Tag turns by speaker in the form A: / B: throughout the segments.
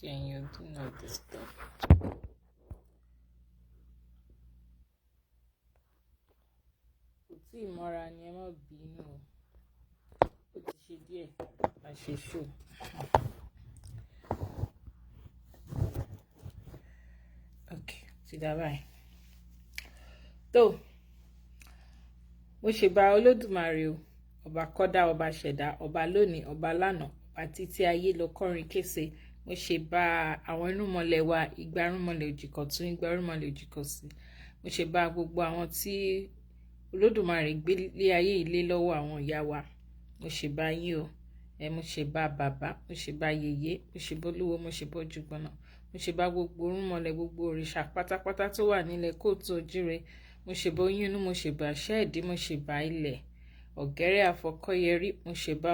A: Can you do not disturb? Kò tí ì mọ́ra ni ẹ má bínú o. Ó ti ṣe díẹ̀ la ṣe ṣó. Okay, ti dá báyìí. Tó mo ṣe bá Olódùmarè o, ọba kọ́dá, ọba ṣẹ̀dá, ọba lónìí, ọba lánàá, ọba títí ayé lọ kọrin kése. Mo ṣe bá àwọn irúnmọlẹ̀ wa, igba irúnmọlẹ̀ òjìkọ̀ tún, igba irúnmọlẹ̀ òjìkọ̀ sí. Mo ṣe bá gbogbo àwọn tí Olódùmarè gbé lé ayé ilé lọ́wọ́ àwọn ìyá wa. Mo ṣe bá yín o. Mo ṣe bá bàbá, mo ṣe bá yèyé, mo ṣe bá olúwo, mo ṣe bá ojúgbọ́nà. Mo ṣe bá gbogbo irúnmọlẹ̀, gbogbo òrìṣà pátápátá tó wà nílẹ̀ kóòtù òjire. Mo ṣe bá oyún inú, mo ṣe bá ṣẹ́ẹ̀dí, mo ṣe bá ilẹ̀ ọ̀gẹ́rẹ́ àfọkọ́yẹrí. Mo ṣe bá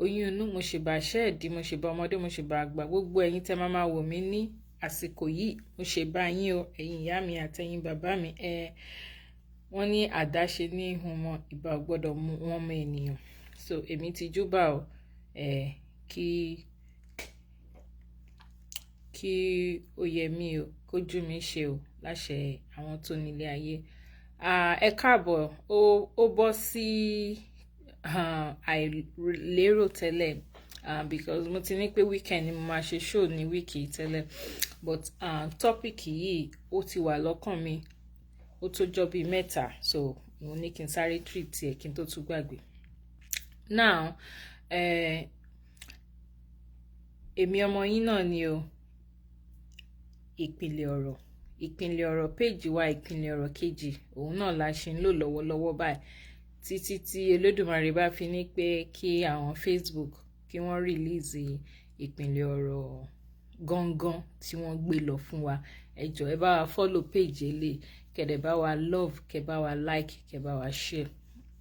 A: oyún inú, mo ṣe bá ṣẹ́ẹ̀dí, mo ṣe bá ọmọdé, mo ṣe bá àgbà. Gbogbo ẹ̀yin tẹ́ máa wò mí ní àsìkò yìí, mo ṣe bá yín o, ẹ̀yin ìyá mi àtẹ̀yin bàbá mi. Wọ́n ní àdáṣe ní ihun mọ, ìbà ò gbọ́dọ̀ mú wọn mọ ènìyàn. So èmi ti júbà o, kí ó yẹ mí o, kójú mi ṣe o, láṣẹ àwọn tó nílé ayé. Ẹ káàbọ̀, ó bọ́ sí àìlérò tẹ́lẹ̀, because mo ti ní pé weekend ni mo máa ṣe show ní wíìkì tẹ́lẹ̀, but topic yìí ó ti wà lọ́kàn mi ó tó jọ́ bíi mẹ́ta, so mo ní kí n sáré treat ẹ̀ kí n tó tún gbàgbé. Now èmi ọmọ yín náà ni o, ìpínlẹ̀ ọ̀rọ̀ péjì wa, ìpínlẹ̀ ọ̀rọ̀ kejì, òun náà la ṣe ń lò lọ́wọ́lọ́wọ́ báyìí títí tí Olódùmarè bá fi ní pé kí àwọn Facebook kí wọ́n release ìpínlẹ̀ ọ̀rọ̀ gangan tí wọ́n gbé lọ fún wa. Ẹ jọ̀ọ́ ẹ bá wa follow page eléyìí, kẹ̀dẹ̀ bá wa love, kẹ̀ bá wa like, kẹ̀ bá wa share.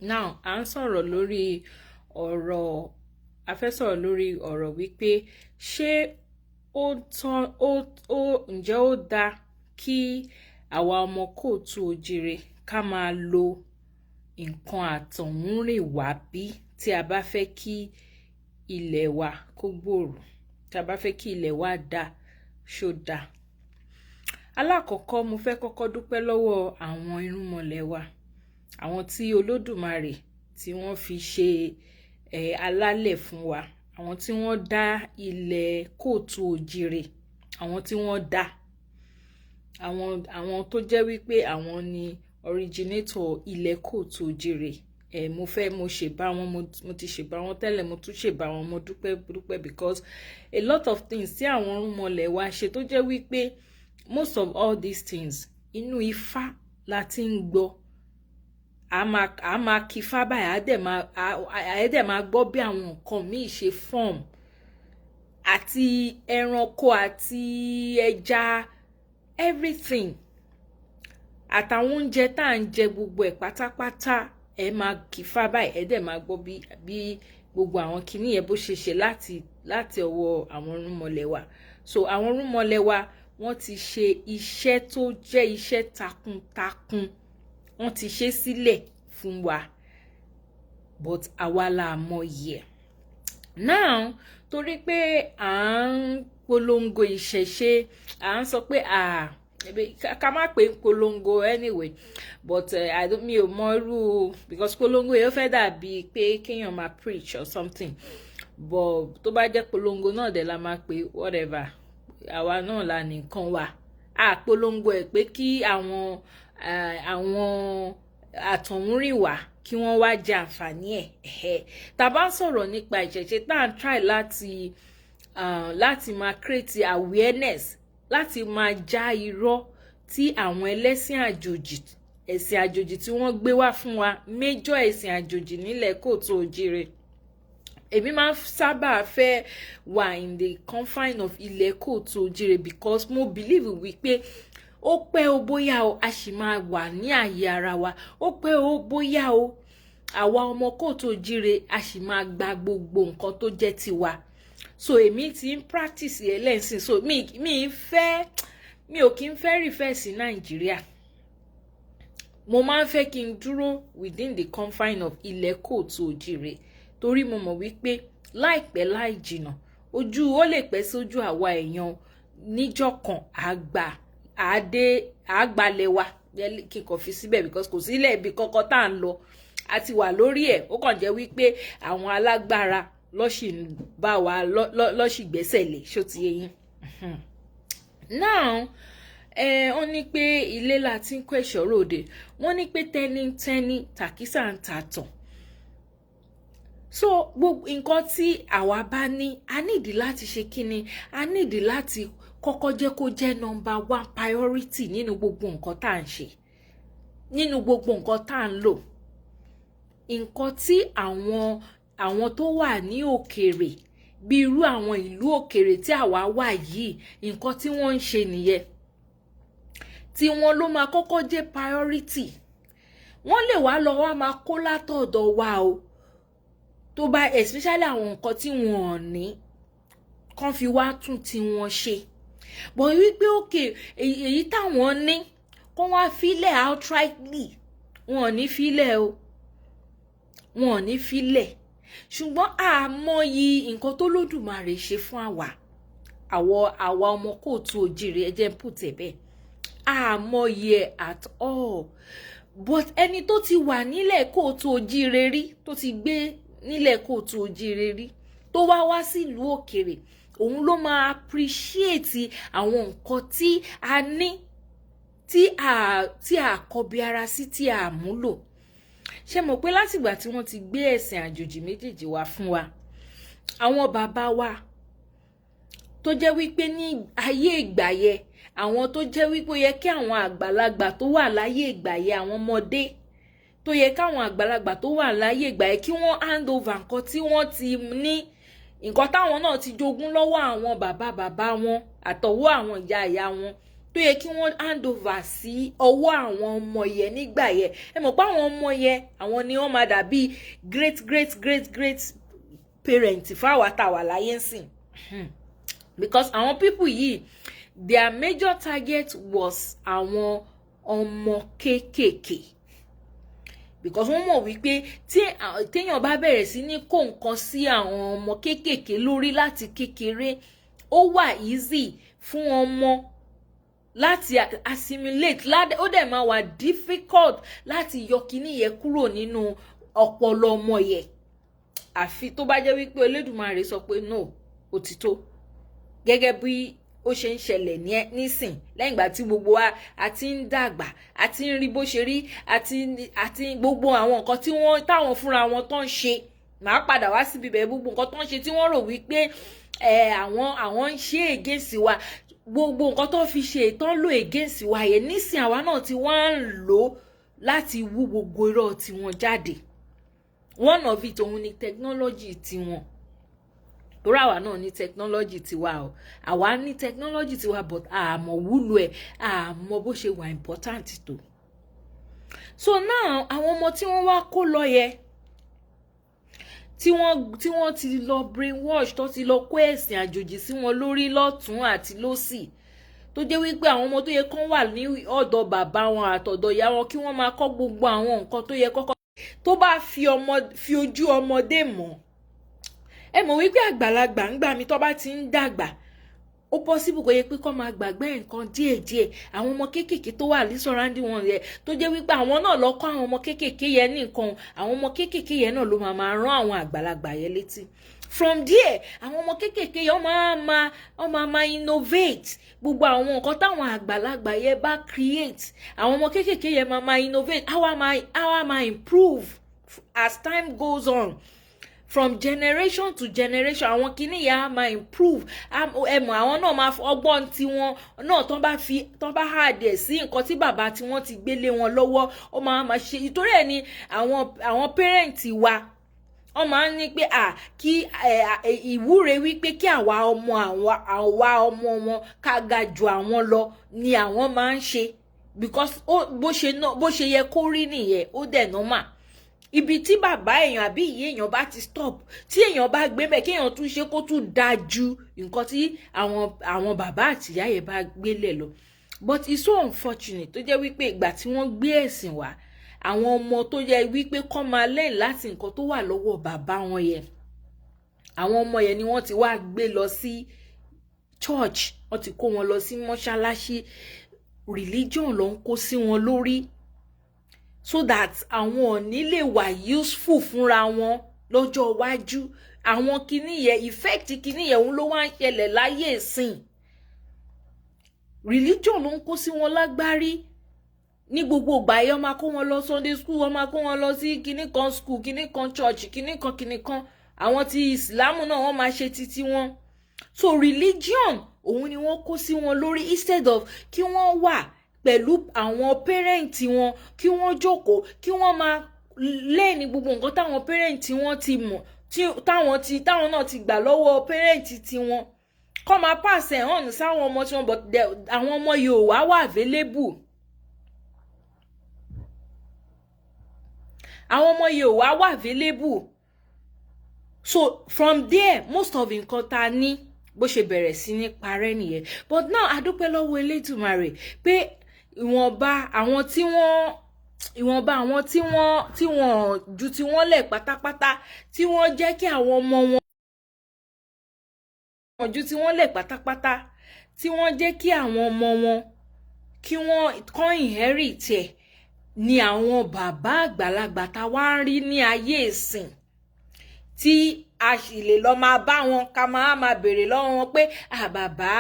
A: Now à ń sọ̀rọ̀ lórí ọ̀rọ̀, a fẹ́ sọ̀rọ̀ lórí ọ̀rọ̀ wípé ṣé ǹjẹ́ ó dáa kí àwa ọmọ kóòtù òjire ká máa lo nǹkan àtọ̀húnrìnwá bí tí a bá fẹ́ kí ilẹ̀ wa kó gbòòrò, tí a bá fẹ́ kí ilẹ̀ wa dá ṣó dá. Alákọ̀ọ́kọ́ mo fẹ́ kọ́kọ́ dúpẹ́ lọ́wọ́ àwọn irúnmọlẹ̀ wa, àwọn tí Olódùmarè tí wọ́n fi ṣe alálẹ̀ fún wa, àwọn tí wọ́n dá ilẹ̀ kóòtù òjire, àwọn tí wọ́n dá, àwọn tó jẹ́ wípé àwọn ni originator ilẹ̀ kóòtù òjire. Mo ṣe bá wọn, mo ti ṣe bá wọn tẹ́lẹ̀, mo tún ṣe bá wọn, mo dúpẹ́ because a lot of things tí àwọn irúnmọlẹ̀ wa ṣe tó jẹ́ wípé most of all these things inú Ifá la ti ń gbọ́. A máa kí Ifá báyìí, a dẹ̀ máa gbọ́ bí àwọn nǹkan míì ṣe form, àti ẹranko àti ẹja, everything, àtàwọn oúnjẹ tá à ń jẹ gbogbo ẹ̀ pátápátá. Ẹ máa kí Ifá báyìí, ẹ dẹ̀ máa gbọ́ bí gbogbo àwọn kinní yẹn bó ṣe ṣe láti ọwọ́ àwọn irúnmọlẹ̀ wa. So àwọn irúnmọlẹ̀ wa wọ́n ti ṣe iṣẹ́ tó jẹ́ iṣẹ́ takuntakun, wọ́n ti ṣe sílẹ̀ fún wa, but àwa la mọ̀ yẹ. Now torí pé à ń polongo ìṣẹ̀ṣe, à ń sọ pé ká má pé polongo anyway, but mi ò mọ irú, because polongo yẹn fẹ́ dàbí pé kéèyàn máa preach or something, but tó bá jẹ́ polongo náà dẹ̀ la máa pé whatever, àwa náà la nìkan wà. Polongo ẹ̀ pé kí àwọn àtọ̀húnrìnwá kí wọ́n wá jẹ àǹfààní ẹ̀. Tá bá ń sọ̀rọ̀ nípa ìṣẹ̀ṣe, tá à ń try láti máa create awareness, láti máa já irọ́ tí àwọn ẹ̀sìn àjòjì tí wọ́n gbé wá fún wa, major ẹ̀sìn àjòjì nílẹ̀ kóòtù òjire. Èmi máa ń sábà fẹ́ wà in the confine of ilẹ̀ kóòtù òjire because mo believe wípé ó pẹ́ ó bóyá o a sì máa wà ní ààyè ara wa, ó pẹ́ ó bóyá o àwa ọmọ kóòtù òjire a sì máa gba gbogbo nǹkan tó jẹ́ tiwa. So èmi ti ń practice ẹlẹ́sìn, so mi ò kí ń fẹ́ refer sí Nàìjíríà. Mo máa ń fẹ́ kí n dúró within the confine of ilẹ̀ kóòtù òjire, torí mo mọ̀ wípé láìpẹ́ láì jìnà ojú ó lè pẹ́ sójú àwa èèyàn níjọ́ kan àgbàlẹ̀ wa kíkọ fi síbẹ̀ because kò sílẹ̀ ibi kankan tá à ń lọ a ti wà lórí ẹ̀ ó kàn jẹ́ wípé àwọn alágbára lọ́sì bá wa lọ́sì gbẹ́sẹ̀ lé ṣó ti yé yín. Now wọ́n ní pé ilé la ti ń kó ẹ̀ṣọ́ ròde wọ́n ní pé tẹ́nítẹ́ní tàkísà ń ta tàn. So gbogbo nǹkan tí àwa bá ní a nídìí láti ṣe kíni a nídìí láti kọ́kọ́ jẹ́ kó jẹ́ number one priority nínú gbogbo nǹkan tá à ń ṣe nínú gbogbo nǹkan tá à ń lò. Nǹkan tí àwọn tó wà ní òkèèrè bí irú àwọn ìlú òkèèrè tí àwa wà yìí nǹkan tí wọ́n ń ṣe nìyẹn tí wọ́n ló máa kọ́kọ́ jẹ́ priority. Wọ́n lè wá lọ wá máa kó látọ̀dọ̀ wa o tó bá especially àwọn nǹkan tí wọ́n ò ní kàn fi wá tún tí wọ́n ṣe but wípé òkè èyí táwọn ní kó wá filẹ̀ outrightly wọn ò ní filẹ̀ o wọn ò ní filẹ̀ ṣùgbọ́n àmọyí nǹkan tó lódùmarè ṣe fún àwa ọmọ kóòtù òjìrè ẹ jẹ́ n put ẹ̀ bẹ́ẹ̀ àmọyí ẹ̀ at all but ẹni tó ti wà nílẹ̀ kóòtù òjìrè rí tó ti gbé nílẹ̀ kóòtù òjìrè rí tó wá sílùú òkèrè òun ló máa appreciate àwọn nǹkan tí a ní tí a kọbi ara sí tí a múlò. Ṣé mọ̀ pé látìgbà tí wọ́n ti gbé ẹ̀sìn àjòjì méjèèjì wá fún wa àwọn bàbá wa tó jẹ́ wípé ní ayé ìgbà yẹn àwọn tó jẹ́ wípé ó yẹ kí àwọn àgbàlagbà tó wà láyé ìgbà yẹn àwọn ọmọdé tó yẹ káwọn àgbàlagbà tó wà láyé ìgbà yẹn kí wọ́n hand over nǹkan tí wọ́n ti ní nǹkan táwọn náà ti jogún lọ́wọ́ àwọn bàbá wọn àtọwọ́ àwọn ìyá wọn tó yẹ kí wọ́n hand over sí ọwọ́ àwọn ọmọ yẹn nígbà yẹn ẹ mọ̀ pé àwọn ọmọ yẹn àwọn ni wọ́n máa dàbí great parent fáwa táwa láyé ń sìn because àwọn people yìí their major target was àwọn ọmọ kéékèèké because wọ́n mọ̀ wípé téèyàn bá bẹ̀rẹ̀ sí ní kó nǹkan sí àwọn ọmọ kéékèèké lórí láti kékeré ó wà easy fún ọmọ láti assimilate ó dẹ̀ máa wà difficult láti yọ kíní yẹn kúrò nínú ọpọlọ ọmọ yẹn àfi tó bá jẹ́ wípé Olódùmarè sọ pé no ó ti tó gẹ́gẹ́ bí ó ṣe ń ṣẹlẹ̀ nísìn lẹ́yìn ìgbà tí gbogbo wa àti ń dàgbà àti ń rí bó ṣe rí àti gbogbo àwọn nǹkan tí táwọn fúnra wọn tó ń ṣe màá padà wá síbi bẹ́ẹ̀ gbogbo nǹkan tó ń ṣe tí wọ́n rò wípé àwọn ń ṣe against wa gbogbo nǹkan tó fi ṣe ìtàn lò against wa yẹn nísìn àwa náà ti wá ń lò láti wú gbogbo irọ́ tiwọn jáde one of it òun ni technology tiwọn torí àwa náà ní technology tiwa o àwa ní technology tiwa but àmọ́ wúlò ẹ̀ àmọ́ bó ṣe wà important tó so now àwọn ọmọ tí wọ́n wá kó lọ yẹ tí wọ́n ti lọ brainwash tó ti lọ kó ẹ̀sìn àjòjì sí wọn lórí lọ́tún àti lósì tó jẹ́ wípé àwọn ọmọ tó yẹ kán wà ní ọ̀dọ̀ bàbá wọn àtọ̀dọ̀ ìyá wọn kí wọ́n máa kọ́ gbogbo àwọn nǹkan tó yẹ kọ́kọ́ tó bá fi ojú ọmọdé mọ̀ ẹ mọ̀ wípé àgbàlagbà ń gbà mí tó bá ti ń dàgbà ó possible kó yẹ pé kó máa gbàgbé nǹkan díẹ̀díẹ̀ àwọn ọmọ kéékèèké tó wà ní surrounding wọn yẹn tó jẹ́ wípé àwọn náà lọ kọ́ àwọn ọmọ kéékèèké yẹn ní nǹkan àwọn ọmọ kéékèèké yẹn náà ló máa rán àwọn àgbàlagbà yẹn létí from there àwọn ọmọ kéékèèké yẹn wọ́n máa innovate gbogbo àwọn nǹkan táwọn àgbàlagbà yẹn bá create àwọn ọmọ kéékèèké yẹn máa innovate àwa máa improve as time goes on from generation to generation àwọn kinní yẹn á máa improve ẹmọ àwọn náà máa ọgbọ́n tiwọn náà tán bá hard ẹ̀ sí nǹkan tí bàbá tí wọ́n ti gbélé wọn lọ́wọ́ ó máa ṣe ìtorí ẹ̀ ni àwọn parent wa wọ́n máa ń ní pé kí ìwúre wípé kí àwa ọmọ wọn ká ga jù àwọn lọ ni àwọn máa ń ṣe because bó ṣe yẹ kó rí nìyẹn ó dẹ̀ normal ibi tí bàbá èèyàn àbí ìyá èèyàn bá ti stop tí èèyàn bá gbé bẹ́ẹ̀ kéèyàn tún ṣe kó tún dáa ju nǹkan tí àwọn bàbá àtìyá yẹn bá gbélé lọ but it's so unfortunate tó jẹ́ wípé ìgbà tí wọ́n gbé ẹ̀sìn wá àwọn ọmọ tó yẹ wípé kọ́ máa lẹ́yìn láti nǹkan tó wà lọ́wọ́ bàbá wọn yẹn àwọn ọmọ yẹn ni wọ́n ti wá gbé lọ sí church, wọ́n ti kó wọn lọ sí mọ́ṣáláṣí. Religion ló ń kó sí wọn lórí so that àwọn ò ní lè wà useful fúnra wọn lọ́jọ́ iwájú. Àwọn kinní yẹn, effect kinní yẹn òun ló wá ń ṣẹlẹ̀ láyé ìsìn. Religion ló ń kó sí wọn lágbárí. Ní gbogbo ìgbà yẹn wọ́n máa kó wọn lọ Sunday school, wọ́n máa kó wọn lọ sí kinní kan school, kinní kan church, kinní kan. Àwọn tí Ìsìlámù náà wọ́n máa ṣe títí wọn. So religion òun ni wọ́n kó sí wọn lórí instead of kí wọ́n wà pẹ̀lú àwọn parent wọn, kí wọ́n jókòó, kí wọ́n máa lẹ́ni gbogbo nǹkan táwọn parent wọn ti mọ̀, táwọn náà ti gbà lọ́wọ́ parent tiwọn. Kọ́ máa pass ẹ̀ hàn sáwọn ọmọ tí wọ́n, but àwọn ọmọ yìí ò wá available. Àwọn ọmọ yìí ò wá available. So from there most of nǹkan ta ní bó ṣe bẹ̀rẹ̀ sí ní parẹ́ nìyẹn. But now adúpẹ́ lọ́wọ́ Elédùmarè pé ìwọ̀nba àwọn tí wọ́n ju tí wọ́n lẹ̀ pátápátá, tí wọ́n jẹ́ kí àwọn ọmọ wọn ju tí wọ́n lẹ̀ pátápátá, tí wọ́n jẹ́ kí àwọn ọmọ wọn kí wọ́n kọ́ inherit ẹ̀ ni àwọn bàbá àgbàlagbà tá wá ń rí ní ayé ìsìn, tí a sì lè lọ máa bá wọn ká máa béèrè lọ́wọ́ wọn pé bàbá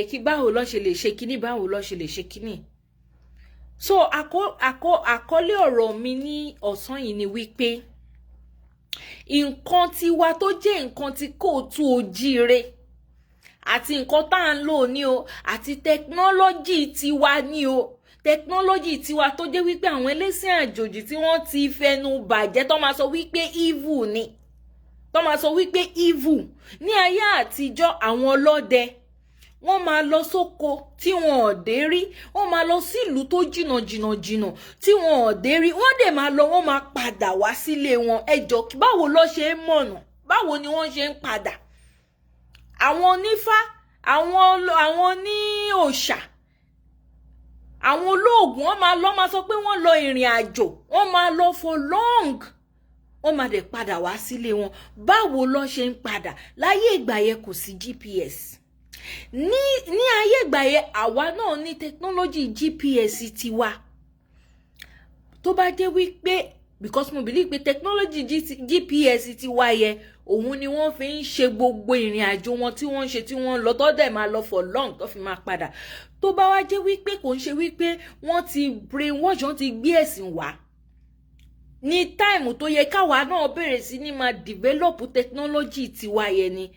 A: kí báwo ló ṣe lè ṣe kíní, báwo ló ṣe lè ṣe kíní. So àkọlé ọ̀rọ̀ mi ní ọ̀sán yìí ni wípé nǹkan tiwa tó jẹ́ nǹkan tí kóòtù òjíire àti nǹkan tá à ń lò ní o, àti technology tiwa ní o, technology tiwa tó jẹ́ wípé àwọn ẹlẹ́sìn àjòjì tí wọ́n ti fẹnu bàjẹ́ tó máa sọ wípé evil ni, tó máa sọ wípé evil. Ní ayé àtijọ́ àwọn ọlọ́dẹ wọ́n máa lọ sóko tí wọn ò dé rí, wọ́n máa lọ sí ìlú tó jìnnà tí wọn ò dé rí, wọ́n dẹ̀ máa lọ, wọ́n máa padà wá sílé wọn. Ẹjọ́ báwo ló ṣe ń mọ̀nà, báwo ni wọ́n ṣe ń padà? Àwọn onífá, àwọn ní òòṣà, àwọn olóògùn wọ́n máa lọ, máa sọ pé wọ́n lọ ìrìn àjò, wọ́n máa lọ for long, wọ́n máa dẹ̀ padà wá sílé wọn. Báwo ló ṣe ń padà? Láyé ìgbà yẹn kò sí GPS. Ní ayé ìgbà yẹn àwa náà ní technology GPS tiwa. Tó bá jẹ́ wípé, because mo believe pé technology GPS tiwa yẹn òun ni wọ́n fi ń ṣe gbogbo ìrìn àjò wọn tí wọ́n ń ṣe, tí wọ́n lọ tó dẹ̀ máa lọ for long tó fi máa padà. Tó bá wá jẹ́ wípé kò ń ṣe wípé wọ́n ti brainwash, wọ́n ti gbé ẹ̀sìn wá, ní time tó yẹ káwa náà bẹ̀rẹ̀ sí ní máa develop technology tiwa yẹn ni,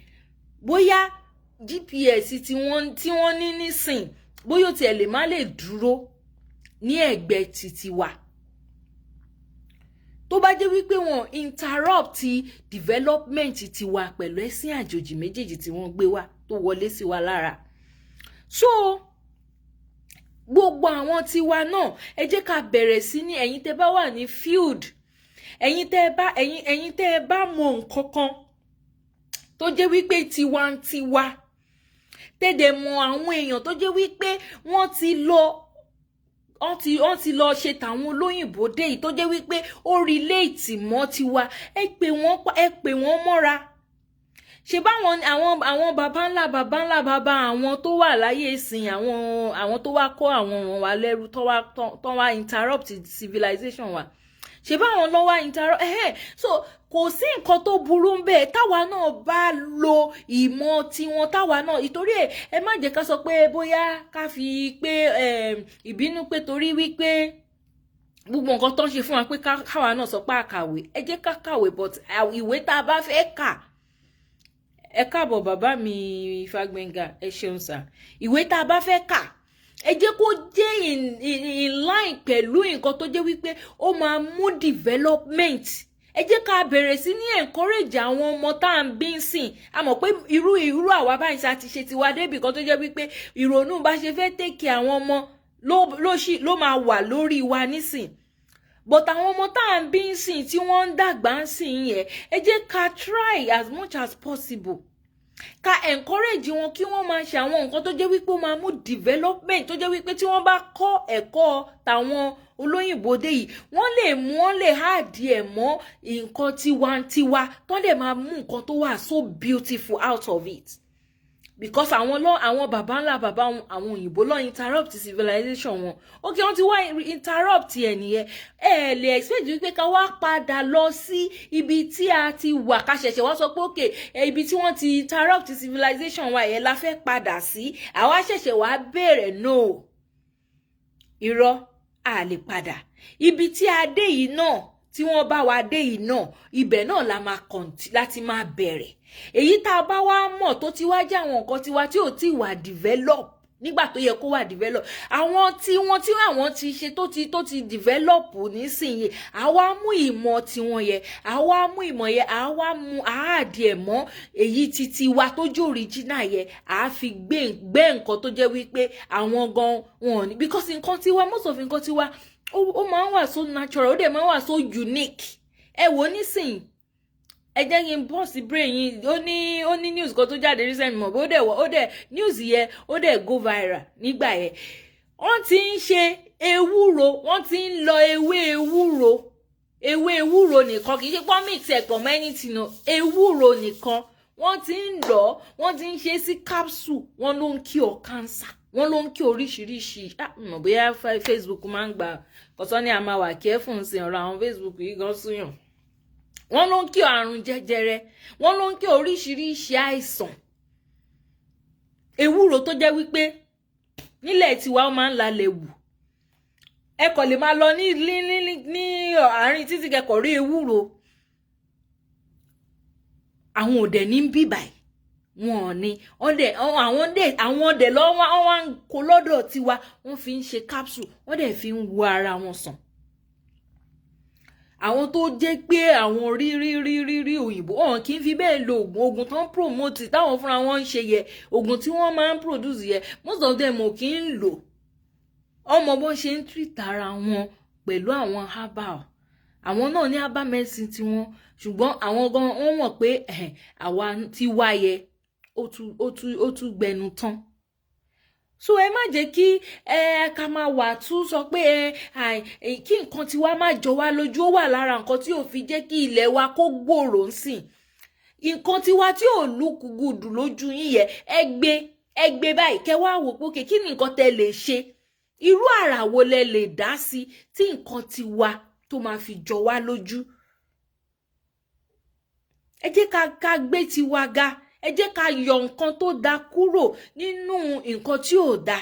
A: bóyá GPS tí wọ́n ní nísìn bóyá tí ẹ lè má lè dúró ní ẹ̀gbẹ́ titiwa. Tó bá jẹ́ wípé wọ́n interrupt development tiwa pẹ̀lú ẹ̀sìn àjòjì méjèèjì tí wọ́n gbé wá tó wọlé sí wa lára. So gbogbo àwọn tiwa náà ẹ jẹ́ ká bẹ̀rẹ̀ sí ní, ẹ̀yin tẹ́ bá wà ní field, ẹ̀yin tẹ́ bá mọ̀ nǹkan kan tó jẹ́ wípé tiwantiwa, tẹ́dẹ̀ mọ̀ àwọn èèyàn tó jẹ́ wípé wọ́n ti lọ ṣe tàwọn olóyìnbó dé yìí, tó jẹ́ wípé ó relate mọ́ tiwa, ẹ pè wọ́n mọ́ra. Ṣé báwọn àwọn baba ńlá baba àwọn tó wà láyé ìsìn, àwọn tó wá kó àwọn ọ̀ràn wa lẹ́rú, tó wá interrupt civilization wa, ṣé báwọn lọ wá interrupt so kò sí nǹkan tó burú ń bẹ táwa náà bá lo ìmọ̀ tiwọn, táwa náà, ìtorí ẹ má jẹ́ ká sọ pé bóyá ká fi pé ìbínú pé torí wípé gbogbo nǹkan tó ń ṣe fún wa pé káwa náà sọ pé àkàwé. Ẹ jẹ́ ká kàwé, but ìwé tá a bá fẹ́ kà, ẹ káàbọ̀ bàbá mi Ifágbénga, ẹ ṣeun sà. Ìwé tá a bá fẹ́ kà, ẹ jẹ́ kó jẹ́ in line pẹ̀lú nǹkan tó jẹ́ wípé ó máa mú development. Ẹ jẹ́ ká bẹ̀rẹ̀ sí ní encourage àwọn ọmọ tá à ń bí sìn. A mọ̀ pé irú àwa báyìí ṣá ti ṣe tiwa débì kan tó jẹ́ wípé ìrònú bá ṣe fẹ́ take àwọn ọmọ ló máa wà lórí wa nísìn. But àwọn ọmọ tá à ń bí sìn tí wọ́n ń dàgbà ń sìn yẹn, ẹ jẹ́ ká try as much as possible ká encourage wọn kí wọ́n máa ṣe àwọn nǹkan tó jẹ́ wípé ó máa mú development, tó jẹ́ wípé tí wọ́n bá kọ́ ẹ̀kọ́ tàwọn olóyìnbó dé yìí wọ́n lè háàdì ẹ̀ mọ́ nǹkan tiwantiwa tó lè máa mú nǹkan tó wà so beautiful out of it. Because àwọn bàbá ńlá bàbá àwọn òyìnbó lọ interrupt civilization wọn. Okay, wọ́n ti wá interrupt ẹ̀ nìyẹn. Ẹ lè expect wípé ká wá padà lọ sí ibi tí a ti wà ká ṣẹ̀ṣẹ̀ wá sọ pé okay, ibi tí wọ́n ti interrupt civilization wa yẹn la fẹ́ padà sí. Àwa ṣẹ̀ṣẹ̀ wá bẹ̀rẹ̀ no. Irọ́, a lè padà. Ibi tí a dé yìí náà, tí wọ́n bá wa dé yìí náà, ibẹ̀ náà la máa láti máa bẹ̀rẹ̀. Èyí tá a bá wá mọ̀ tó ti wá jẹ́ àwọn nǹkan tiwa tí ò tí wà develop nígbà tó yẹ kó wà develop. Àwọn tí àwọn ti ṣe tó ti develop nísìnyí, àwa mú ìmọ̀ tiwọn yẹ, àwa mú ìmọ̀ yẹ, àwa mú àádì ẹ̀ mọ́ èyí titi wa tó jẹ́ original yẹ, àá fi gbé nǹkan tó jẹ́ wípé àwọn gan wọn ní, because nǹkan tiwa, most of nǹkan tiwa ó máa ń wà so natural, ó dẹ̀ máa ń wà so unique. Ẹ wò nísìnyí, ẹ jẹ́ kí n bọ́ sí brain yín, ó ní news kan tó jáde recent mọ̀, ó dẹ̀ news yẹ ó dẹ̀ go viral nígbà yẹn. Wọ́n ti ń ṣe ewúro, wọ́n ti ń lọ ewé ewúro nìkan, kì í ṣe pọ́n mix ẹ̀kọ́ mẹ́nìtì náà, ewúro nìkan wọ́n ti ń lọ, wọ́n ti ń ṣe sí capsule, wọ́n ló ń cure cancer, wọ́n ló ń cure oríṣiríṣi. Mọ̀ bóyá Facebook máa ń gbà kọ́sọ́ ní a máa wà careful sí ọ̀rọ̀ àwọn Facebook yìí gan súyàn. Wọ́n ló ń cure àrùn jẹjẹrẹ, wọ́n ló ń cure oríṣiríṣi àìsàn. Ewúro tó jẹ́ wípé nílẹ̀ tiwa ó máa ń lalẹ̀ wù. Ẹ kò lè máa lọ ní àárín títí kẹ́kọ̀ọ́ rí ewúro. Àwọn òdẹ ní bíbáyìí wọn ni àwọn òdẹ lọ́wọ́ wọ́n ń kó lọ́dọ̀ tiwa, wọ́n fi ń ṣe capsule, wọ́n dẹ̀ fi ń wo ara wọn sàn. Àwọn tó jẹ́ pé àwọn rí òyìnbó wọn kì í fi bẹ́ẹ̀ lo oògùn tó ń promote táwọn fúnra wọn ń ṣe yẹ, oògùn tí wọ́n máa ń produce yẹ, most of them ò kì í lò. Ọmọ bó ṣe ń treat ara wọn pẹ̀lú àwọn herbal, àwọn náà ní herbal medicine tiwọn, ṣùgbọ́n àwọn gan wọ́n mọ̀ pé àwa ti wáyẹ ó tún gbẹnu tán. So ẹ má jẹ́ kí ká máa wà tún sọ pé kí nǹkan tiwa má jọ wá lójú, ó wà lára nǹkan tí ò fi jẹ́ kí ilẹ̀ wa kó gbòòrò ńsìn. Nǹkan tiwa tí ò look good lójú yín yẹ, ẹ gbé báyìí kẹ́ wá wò pé kí ni nǹkan tẹ́ lè ṣe, irú àrà wo lẹ lè dá sí tí nǹkan tiwa tó máa fi jọ wá lójú. Ẹ jẹ́ ká gbé tiwa ga, ẹ jẹ́ ká yọ nǹkan tó dá kúrò nínú nǹkan tí ò dá.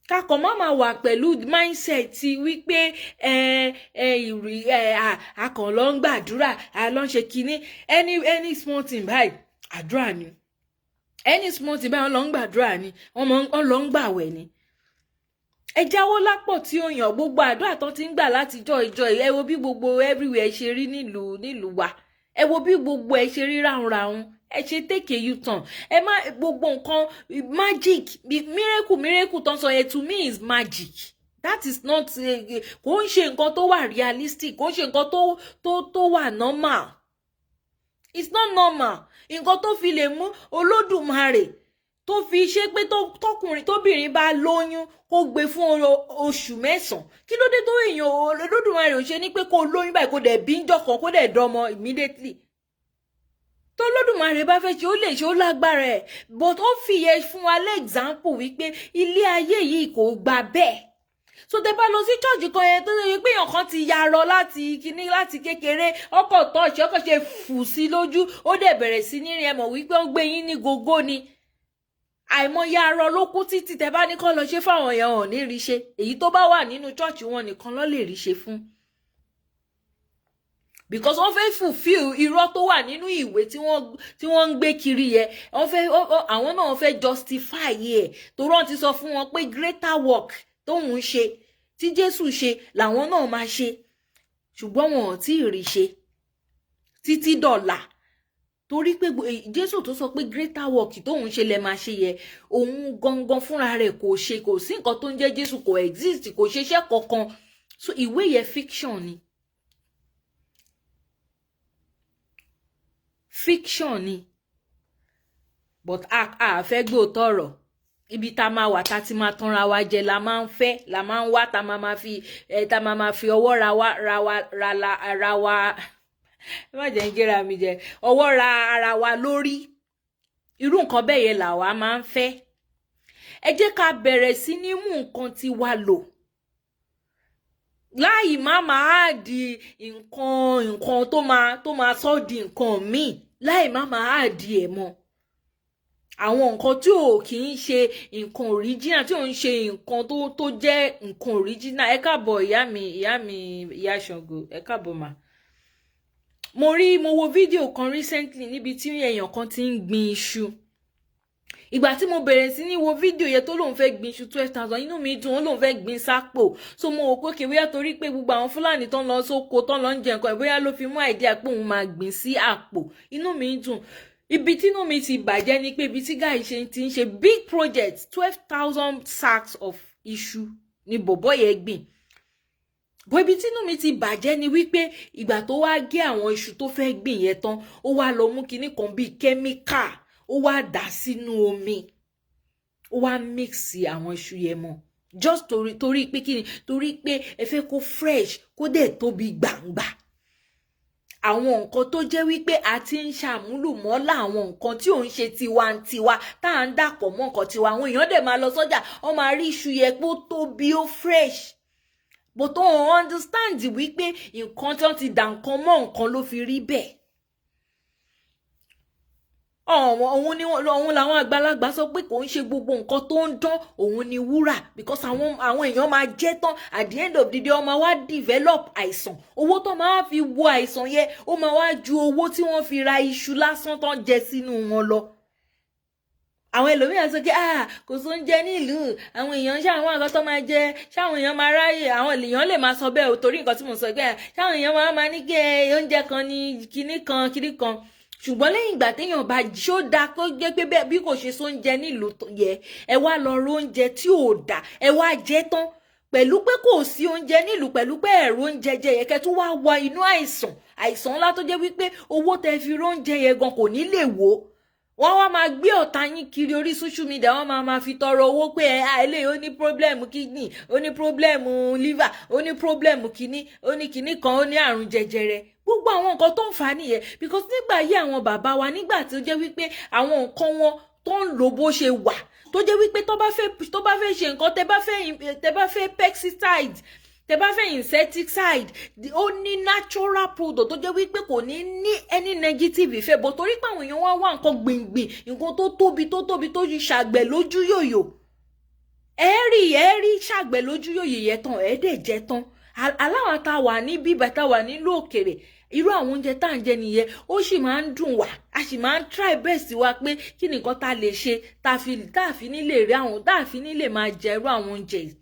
A: Ká kàn máa wà pẹ̀lú mindset ti wípé a kàn lọ ń gbàdúrà, a lọ ń ṣe kinní, any small thing báyìí àdúrà ni, any small thing báyìí wọ́n lọ ń gbàdúrà ni, wọ́n lọ ń gbàwẹ̀ ni. Ẹ jáwọ́ lápọ̀ tí ó yàn, gbogbo àdúrà tó ti ń gbà láti ìjọ ẹ wo bí gbogbo everywhere ṣe rí nílùú wa, ẹ wo bí gbogbo ẹ ṣe rí ráhùnráhùn, ẹ ṣe take a U-turn. Ẹ má gbogbo nǹkan magic miracle tó ń sọ yẹn to me is magic. That is not kò ń ṣe nǹkan tó wà realistic, kò ń ṣe nǹkan tó wà normal. It's not normal. Nǹkan tó fi lè mú Olódùmarè tó fi ṣe pé tóbìnrin bá lóyún kó gbé fún oṣù 9. Kí ló dé tó èèyàn Olódùmarè ò ṣe ní pé kó lóyún báyìí kó dẹ̀ bí ńjọ́ kan kó dẹ̀ dọ́mọ immediately. Tó Olódùmarè bá fẹ́ ṣe ó lè ṣe, ó lágbára ẹ̀, but ó fi yẹ fún wa lé example wípé ilé ayé yìí kò gbà bẹ́ẹ̀. So tẹ́ bá lọ sí church kan yẹn tó ṣe pé èèyàn kan ti yarọ láti kékeré, ọkọ̀ tọ́ọ̀ṣì ọkọ̀ ṣe fù sí lójú, ó dẹ̀ bẹ̀rẹ̀ sí ní rin, ẹ mọ̀ wípé ó gbé yín ní gógó ni. Àìmọye arọ ló kú títí tẹ́ bá ní kó lọ ṣe fáwọn èèyàn ò ní rí ṣe, èyí tó bá wà nínú church wọn nìkan ló lè rí ṣe fún. Because wọ́n fẹ́ fulfill irọ́ tó wà nínú ìwé tí wọ́n ń gbé kiri yẹ, àwọn náà fẹ́ justify yẹ, tó rán ti sọ fún wọn pé greater work tóun ṣe tí Jésù ṣe làwọn náà máa ṣe, ṣùgbọ́n wọn ò tí ì rí ṣe títí dọ̀là. Torí pé Jésù tó sọ pé greater work tóun ṣe lẹ máa ṣe yẹ, òun gangan fúnra rẹ̀ kò sí nǹkan tó ń jẹ́ Jésù, kò exist, kò ṣe iṣẹ́ kankan. So ìwé yẹ fiction ni. Fiction ni. but a fẹ́ gbọ́ tọ̀rọ̀ ibi tá máa wà tá ti máa tanra wa jẹ la máa ń fẹ́ la máa ń wá tá máa fi ọwọ́ ra wa má jẹ́ ń gẹ́ra mi jẹ ọwọ́ ra ara wa lórí irú nǹkan bẹ́ẹ̀ yẹn làwa máa ń fẹ́ ẹ jẹ́ ká bẹ̀rẹ̀ sí ní mú nǹkan tiwa lò láì má máa di nǹkan tó máa sọ di nǹkan míì láì má máa di ẹ̀ mọ́ àwọn nǹkan tí ò kì í ṣe nǹkan original tí ò ń ṣe nǹkan tó jẹ́ nǹkan original ẹ káàbọ̀ ìyá mi ìyá Ṣàngó ẹ káàbọ̀ mà. mo wo fídíò kan recently níbi tí èèyàn kan ti ń gbin iṣu ìgbà tí mo bẹ̀rẹ̀ sí ní wo fídíò yẹn tó lóun fẹ́ gbin iṣu 12,000 inú mi dùn ó lóun fẹ́ gbin sápò so mo wò pé kèwéyà torí pé gbogbo àwọn Fúlàní tó ń lọ sóko tó ń lọ ń jẹ nǹkan ìbóyá ló fi mú àìdíà pé òun máa gbìn sí àpò inú mi dùn ibi tínú mi ti bàjẹ́ ni pé ibi tí guy ti ń ṣe big project 12,000 sacks of iṣu ni bọ̀bọ́ yẹn gbìn bó ibi tínú mi ti bàjẹ́ ni wípé ìgbà tó wá gé àwọn iṣu tó fẹ́ gbìn yẹn tán ó wá lọ mú kinní kan bíi kẹ́míkà ó wá dà sínú omi ó wá mix àwọn iṣu yẹn mọ́ just torí pé kíni torí pé ẹ fẹ́ kó fresh kó dẹ̀ tóbi gbàǹgbà àwọn nǹkan tó jẹ́ wípé a ti ń ṣàmúlò mọ́ láwọn nǹkan tí ò ń ṣe tiwantiwa tá à ń dàpọ̀ mọ́ nǹkan tiwa àwọn èèyàn dẹ̀ máa lọ sọ́jà wọ́n máa rí iṣu yẹn pé ó tóbi ó fresh but tó understand wípé nǹkan tí wọ́n ti dà nǹkan mọ́ nǹkan ló fi rí bẹ́ẹ̀ òun làwọn àgbàlagbà sọ pé kò ń ṣe gbogbo nǹkan tó ń dán òun ni wúrà because àwọn èèyàn máa jẹ tán at the end of the day ó máa wá develop àìsàn owó tó máa fi wo àìsàn yẹn ó máa wá ju owó tí wọ́n fi ra iṣu lásán tán jẹ sínú wọn lọ àwọn ẹlòmíràn sọ pé kò sóúnjẹ nílùú àwọn èèyàn ṣáwọn àgọ́ tó máa jẹ ṣáwọn èèyàn máa ráyè àwọn èèyàn lè máa sọ bẹ́ẹ̀ o torí nǹkan tí mo sọ pé ṣáwọn èèyàn máa ní kí oúnjẹ kan ní kinní kan ṣùgbọ́n lẹ́yìn ìgbà téèyàn bá ṣó dáa kó jẹ́ pé bẹ́ẹ̀ bí kò ṣe sóúnjẹ nílùú yẹ ẹ wá lọ ro oúnjẹ tí ò dáa ẹ wá jẹ tán pẹ̀lú pé kò sí oúnjẹ nílùú pẹ̀lú pé ẹ̀rọ oúnjẹ jẹ yẹ kẹ́ tó wá wọ inú àìsàn ńlá tó jẹ́ wípé owó tẹ fi róúnjẹ yẹn gan kò ní lè wò wọ́n wá máa gbé ọ̀tá yín kiri orí social media wọ́n máa fi tọrọ owó pé eléyìí ó ní problem kidney ó ní problem liver ó ní problem kíní ó ní kíní kan ó ní àrùn jẹjẹrẹ gbogbo àwọn nǹkan tó ń fà á nìyẹn because nígbà yí àwọn bàbá wa nígbà tí ó jẹ́ wípé àwọn nǹkan wọn tó ń lò bó ṣe wà tó jẹ́ wípé tó bá fẹ́ ṣe nǹkan tẹ́ bá fẹ́ pesticide tẹ́ bá fẹ́ insecticide ó ní natural product tó jẹ́ wípé kò ní any negative effect bó torí pé àwọn èèyàn wá nǹkan gbìngbìn nǹkan tó tóbi tó ṣàgbẹ̀ lójú yòyò ẹ̀ẹ́rì ṣàgbẹ̀ lójú yòyò yẹn tán ẹ̀ẹ́dẹ̀ jẹ tán aláwa tá a wà ní bíbá tá a wà nílùú òkèrè irú àwọn oúnjẹ tá à ń jẹ nìyẹn ó sì máa ń dùn wá a sì máa ń try best wa pé kí ni nǹkan tá a lè ṣe tá a fi nílè rí àwọn tá a fi nílè máa jẹ irú àwọn oúnjẹ yìí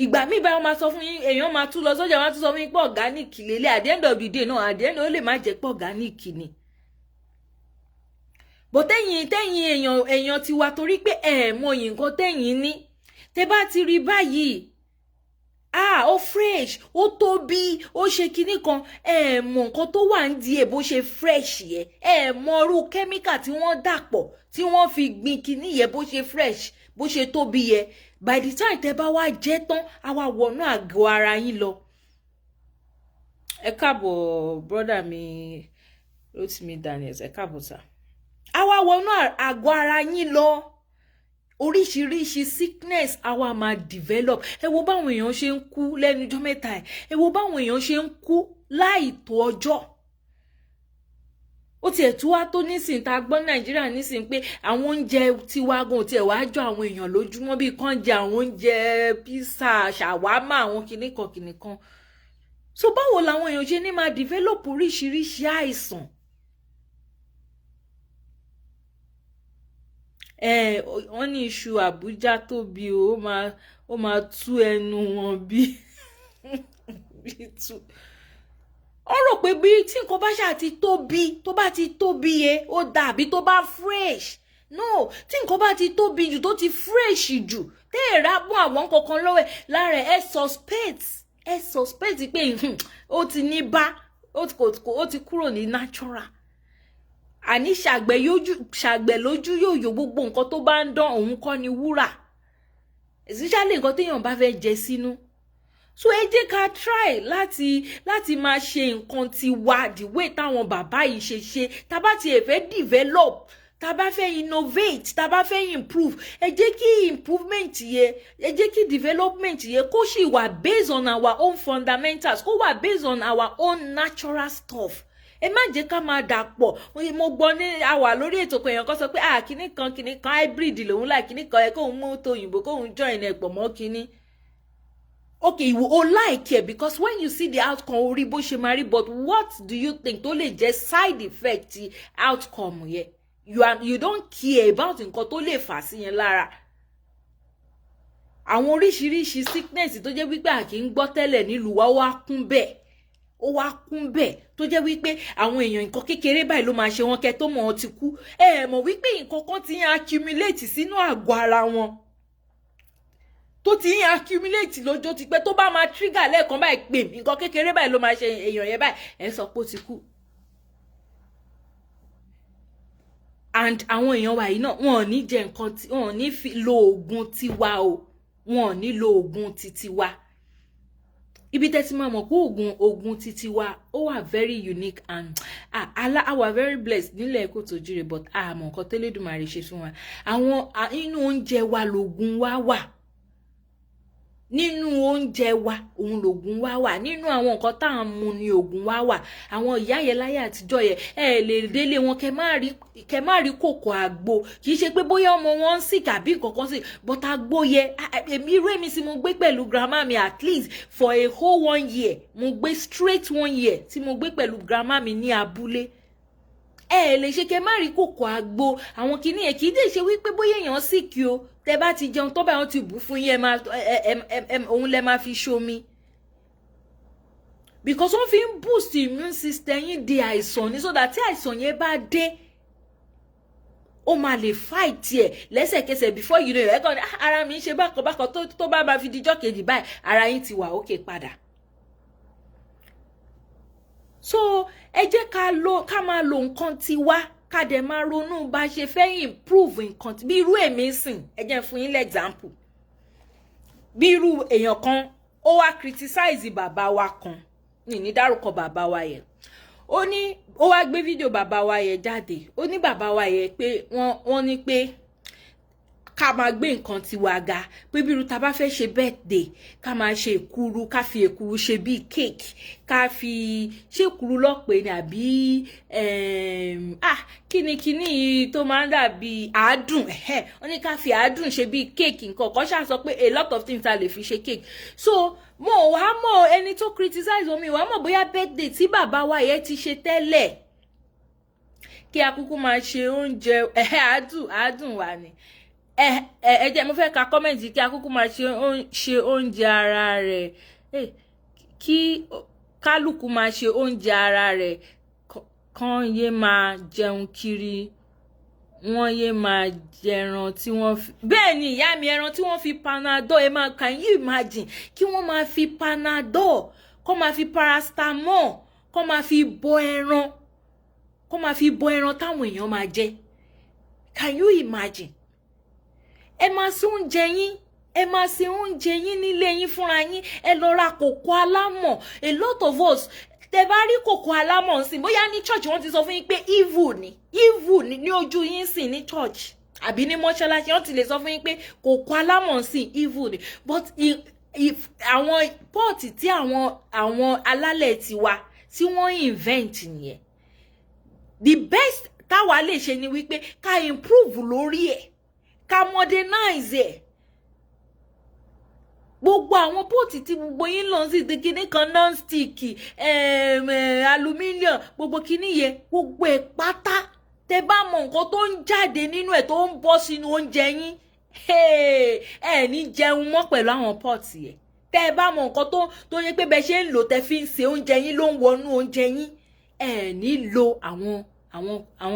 A: ìgbà míì báyọ̀ máa sọ fún yín èèyàn máa tún lọ sọ́jà wọ́n tún sọ fún yín pé organic lélẹ̀ at the end of the day náà at the end ó lè má jẹ́ pé organic ni bó tẹ́yìn èèyàn ti wá torí pé mọ nǹkan tẹ́yìn ní tẹ́ bá ti rí báyìí ó fresh ó tóbi ó ṣe kinní kan mọ nǹkan tó wà ń di bó ṣe fresh yẹ mọ irú kẹ́míkà tí wọ́n dàpọ̀ tí wọ́n fi gbin kinní yẹ bó ṣe fresh bó ṣe tóbi yẹ by the time tẹ́ bá wá jẹ tán á wá wọnú àgọ́ ara yín lọ. ẹ káàbọ̀ brọ́dà mi Rotimi Daniels ẹ káàbọ̀ sà. á wá wọnú àgọ́ ara yín lọ oríṣiríṣi sickness á wá máa develop ẹ wo báwọn èèyàn ṣe ń kú lẹ́nu ọjọ́ mẹ́ta ẹ wo báwọn èèyàn ṣe ń kú láì tó ọjọ́ ó tiẹ̀ tú wá tó nísìnyí tá a gbọ́ Nàìjíríà nísìnyí pé àwọn oúnjẹ tiwa gan tiẹ̀ wá jọ àwọn èèyàn lójúmọ́ bíi kàn jẹ àwọn oúnjẹ pizza ṣàwámà àwọn kìnnìkan so báwo làwọn èèyàn ṣe ní máa develop oríṣiríṣi àìsàn wọ́n ní iṣu Àbújá tóbi ó máa tú ẹnu wọn bí tú ó rò pé bí tí nǹkan bá ṣáà ti tóbi tó bá ti tóbi yẹ ó dàbí tó bá fresh no tí nǹkan bá ti tóbi jù tó ti fresh jù tẹ́ ẹ̀ rà bún àwọn kankan lọ́wọ́ ẹ̀ lára ẹ̀ suspect pé ó ti ní bá ó ti kúrò ní natural àní ṣàgbẹ̀ lójú yòyò gbogbo nǹkan tó bá ń dán òun kọ́ ni wúrà especially nǹkan téèyàn bá fẹ́ jẹ sínú. So ẹ jẹ́ ká try láti máa ṣe nǹkan tiwa the way táwọn bàbá yìí ṣe tá bá tiẹ̀ fẹ́ develop tá bá fẹ́ innovate tá bá fẹ́ improve ẹ jẹ́ kí improvement yẹ ẹ jẹ́ kí development yẹ kó sì wà based on our own fundamentals kó wà based on our own natural stuff. Ẹ má jẹ́ ká máa dàpọ̀ mo gbọ́ ní àwà lórí ètò kan èèyàn kan sọ pé kíní kan hybrid lòun láì kíní kan ẹ kóun mú tó òyìnbó kóun join ẹ̀ pọ̀ mọ́ kíní. Okay, you will like it because when you see the outcome orí bó ṣe máa rí but what do you think tó lè jẹ́ side effect outcome yẹn you don't care about nǹkan tó lè fà sí yẹn lára. Àwọn oríṣiríṣi sickness tó jẹ́ wípé a kì í gbọ́ tẹ́lẹ̀ nílùú wa ó wá kún bẹ́ẹ̀ tó jẹ́ wípé àwọn èèyàn nǹkan kékeré báyìí ló máa ṣe wọn kẹ́ tó mọ̀ ọ́ ti kú ẹ mọ̀ wípé nǹkan kan ti ń accumulate sínú àgọ́ ara wọn tó ti ń accumulate lọ́jọ́ ti pẹ́ tó bá máa trigger lẹ́ẹ̀kan báyìí pé nǹkan kékeré báyìí ló máa ṣe èèyàn yẹn báyìí ẹ sọ pé ó ti kú. And àwọn èèyàn wa yìí náà wọn ò ní jẹ nǹkan tí wọn ò ní fi lo oògùn tiwa o wọn ò ní lo oògùn titiwa. Ibi tẹ́tí máa mọ̀ pé oògùn titiwa ó wà very unique and I were very blessed nílẹ̀ Kóòtù Òjìrè but àmọ́ nǹkan tẹ́lẹ̀dùmarè ṣe fún wa. Àwọn inú oúnjẹ wa lògùn wa wà. Nínú oúnjẹ wa òun lògùn wa wà nínú àwọn nǹkan tá à ń mu ni ògùn wa wà. Àwọn ìyá yẹn láyé àtijọ́ yẹn ẹ lè délé wọn kẹ má rí kòkò àgbo kì í ṣe pé bóyá ọmọ wọn ń sick àbí nǹkankan sí but àgbo yẹ èmi sí mo gbé pẹ̀lú grandma mi at least for a whole 1 year mo gbé straight 1 year tí mo gbé pẹ̀lú grandma mi ní abúlé. Ẹ lè ṣe kẹ má rí kòkò àgbo àwọn kìíní yẹn kì í dé ṣe wípé bóyá èèyàn sick o tẹ bá ti jẹun tó bá wọn ti bù fún yín òun lẹ máa fi ṣomi because wọ́n fi ń boost immune system yín di àìsàn ní so that tí àìsàn yẹn bá dé ó máa lè fight ẹ lẹ́sẹ̀kẹsẹ̀ before you know ẹ kàn ní ara mi ń ṣe bákan tó bá máa fi dijọ́ kejì báyìí ara yín ti wà okay padà. So ẹ jẹ́ ká máa lo nǹkan tiwa ká dẹ̀ máa ronú bá ṣe fẹ́ improve nǹkan bí irú èmi sìn ẹ jẹ́ fún yín l'example bí irú èèyàn kan ó wá criticize bàbá wa kan ní dárúkọ bàbá wa yẹn ó wá gbé fídíò bàbá wa yẹn jáde ó ní bàbá wa yẹn pé wọ́n ní pé ká máa gbé nǹkan tiwa ga pé bí irú tá bá fẹ́ ṣe birthday ká máa ṣe èkuru ká fi èkuru ṣe bí cake ká fi ṣe èkuru lọ́pẹ́ ní àbí kíni tó máa ń dàbí àádùn wọ́n ní ká fi àádùn ṣe bí cake nǹkan kan ṣáà sọ pé a lot of things a lè fi ṣe cake. So mo wá mọ̀ ẹni tó criticize omi wá mọ̀ bóyá birthday tí bàbá wa yẹn ti ṣe tẹ́lẹ̀ kí akúkú máa ṣe oúnjẹ àádùn wa ni ẹ jẹ́ mo fẹ́ ka comment kí akúkú máa ṣe oúnjẹ ara rẹ̀ kí kálukú máa ṣe oúnjẹ ara rẹ̀ kàn yé máa jẹun kiri wọ́n yé máa jẹran tí wọ́n fi bẹ́ẹ̀ ni ìyá mi ẹran tí wọ́n fi panadol can you imagine kí wọ́n máa fi panadol kó máa fi paracetamol kó máa fi bọ ẹran táwọn èèyàn máa jẹ can you imagine. Ẹ máa ṣe oúnjẹ yín nílé yín fúnra yín ẹ lọ ra kòkó alámọ̀ a lot of us tẹ́ bá rí kòkó alámọ̀ nsìn bóyá ní church wọ́n ti sọ fún yín pé evil ni ní ojú yín sìn ní church àbí ní mọ́ṣáláṣí wọ́n ti lè sọ fún yín pé kòkó alámọ̀ nsìn evil ni but if àwọn pọ́ọ̀tì tí àwọn alálẹ̀ tiwa tí wọ́n invent nìyẹn the best táwa lè ṣe ni wípé ká improve lórí ẹ̀ ká modernize ẹ̀ gbogbo àwọn pọ́ọ̀tì tí gbogbo yín lọ sí kíní kan non-stick aluminium gbogbo kíní yẹn gbogbo ẹ̀ pátá tẹ́ bá mọ nǹkan tó ń jáde nínú ẹ̀ tó ń bọ́ sínú oúnjẹ yín ẹ ní jẹun mọ́ pẹ̀lú àwọn pọ́ọ̀tì yẹn tẹ́ bá mọ nǹkan tó yẹ pé bẹ́ẹ̀ ṣe ń lò tẹ́ fi ń ṣe oúnjẹ yín ló ń wọnú oúnjẹ yín ẹ ní lo àwọn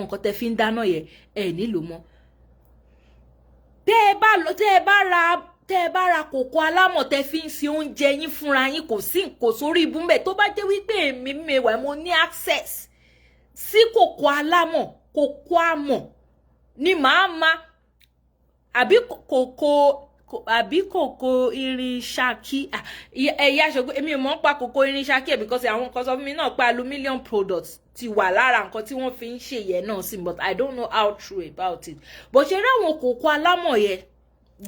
A: nǹkan tẹ́ fi ń dáná yẹn ẹ ní lò mọ́ tẹ́ ẹ bá ra kòkó alámọ̀ tẹ́ fi ń ṣe oúnjẹ yín fúnra yín kò sórí ibùmbẹ̀ tó bá jẹ́ wípé èmi mẹ́wàá mo ní access sí kòkó alámọ̀ kòkó àmọ̀ ni màá ma àbí kòkó irin ṣákí ẹ̀yà ṣògbé èmi ò mọ̀ pa kòkó irin ṣákí ẹ̀ because àwọn kan sọ fún mi náà pé aluminium products ti wà lára nǹkan tí wọ́n fi ń ṣe yẹn náà sí but I don't know how true about it but ṣe rí àwọn kòkó alámọ̀ yẹn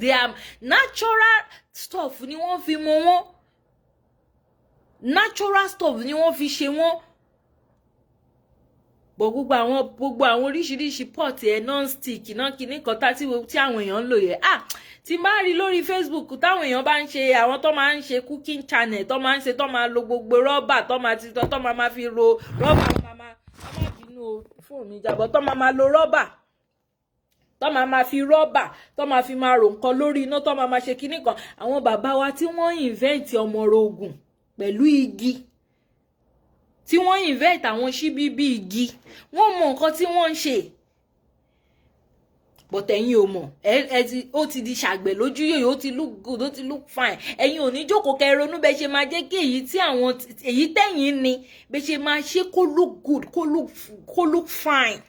A: they are natural stuff ni wọ́n fi mọ wọ́n natural stuff ni wọ́n fi ṣe wọ́n but gbogbo àwọn oríṣiríṣi pot ẹ̀ non-stick náà kìíní kan tí àwọn èèyàn ń lò yẹn tí máa rí lórí Facebook táwọn èèyàn bá ń ṣe àwọn tó máa ń ṣe cooking channel tó máa ń ṣe tó máa lo gbogbo rọ́bà tó máa fi ro rọ́bà tó máa bínú fóònù mi jábọ̀ tó máa lo rọ́bà tó máa fi rọ́bà tó máa fi máa ro nǹkan lórí iná tó máa ṣe kinní kan àwọn bàbá wa tí wọ́n invent ọmọ orogun pẹ̀lú igi tí wọ́n invent àwọn ṣíbí bí igi wọ́n mọ nǹkan tí wọ́n ń ṣe but ẹ̀yin ò mọ̀ ó ti di ṣàgbẹ̀ lójú yòyè ó ti look good ó ti look fine ẹ̀yin ò ní jókòó kẹ́ ronú bẹ́ẹ̀ ṣe máa jẹ́ kí èyí tẹ̀yin ni bẹ́ẹ̀ ṣe máa ṣe kó look good kó look fine.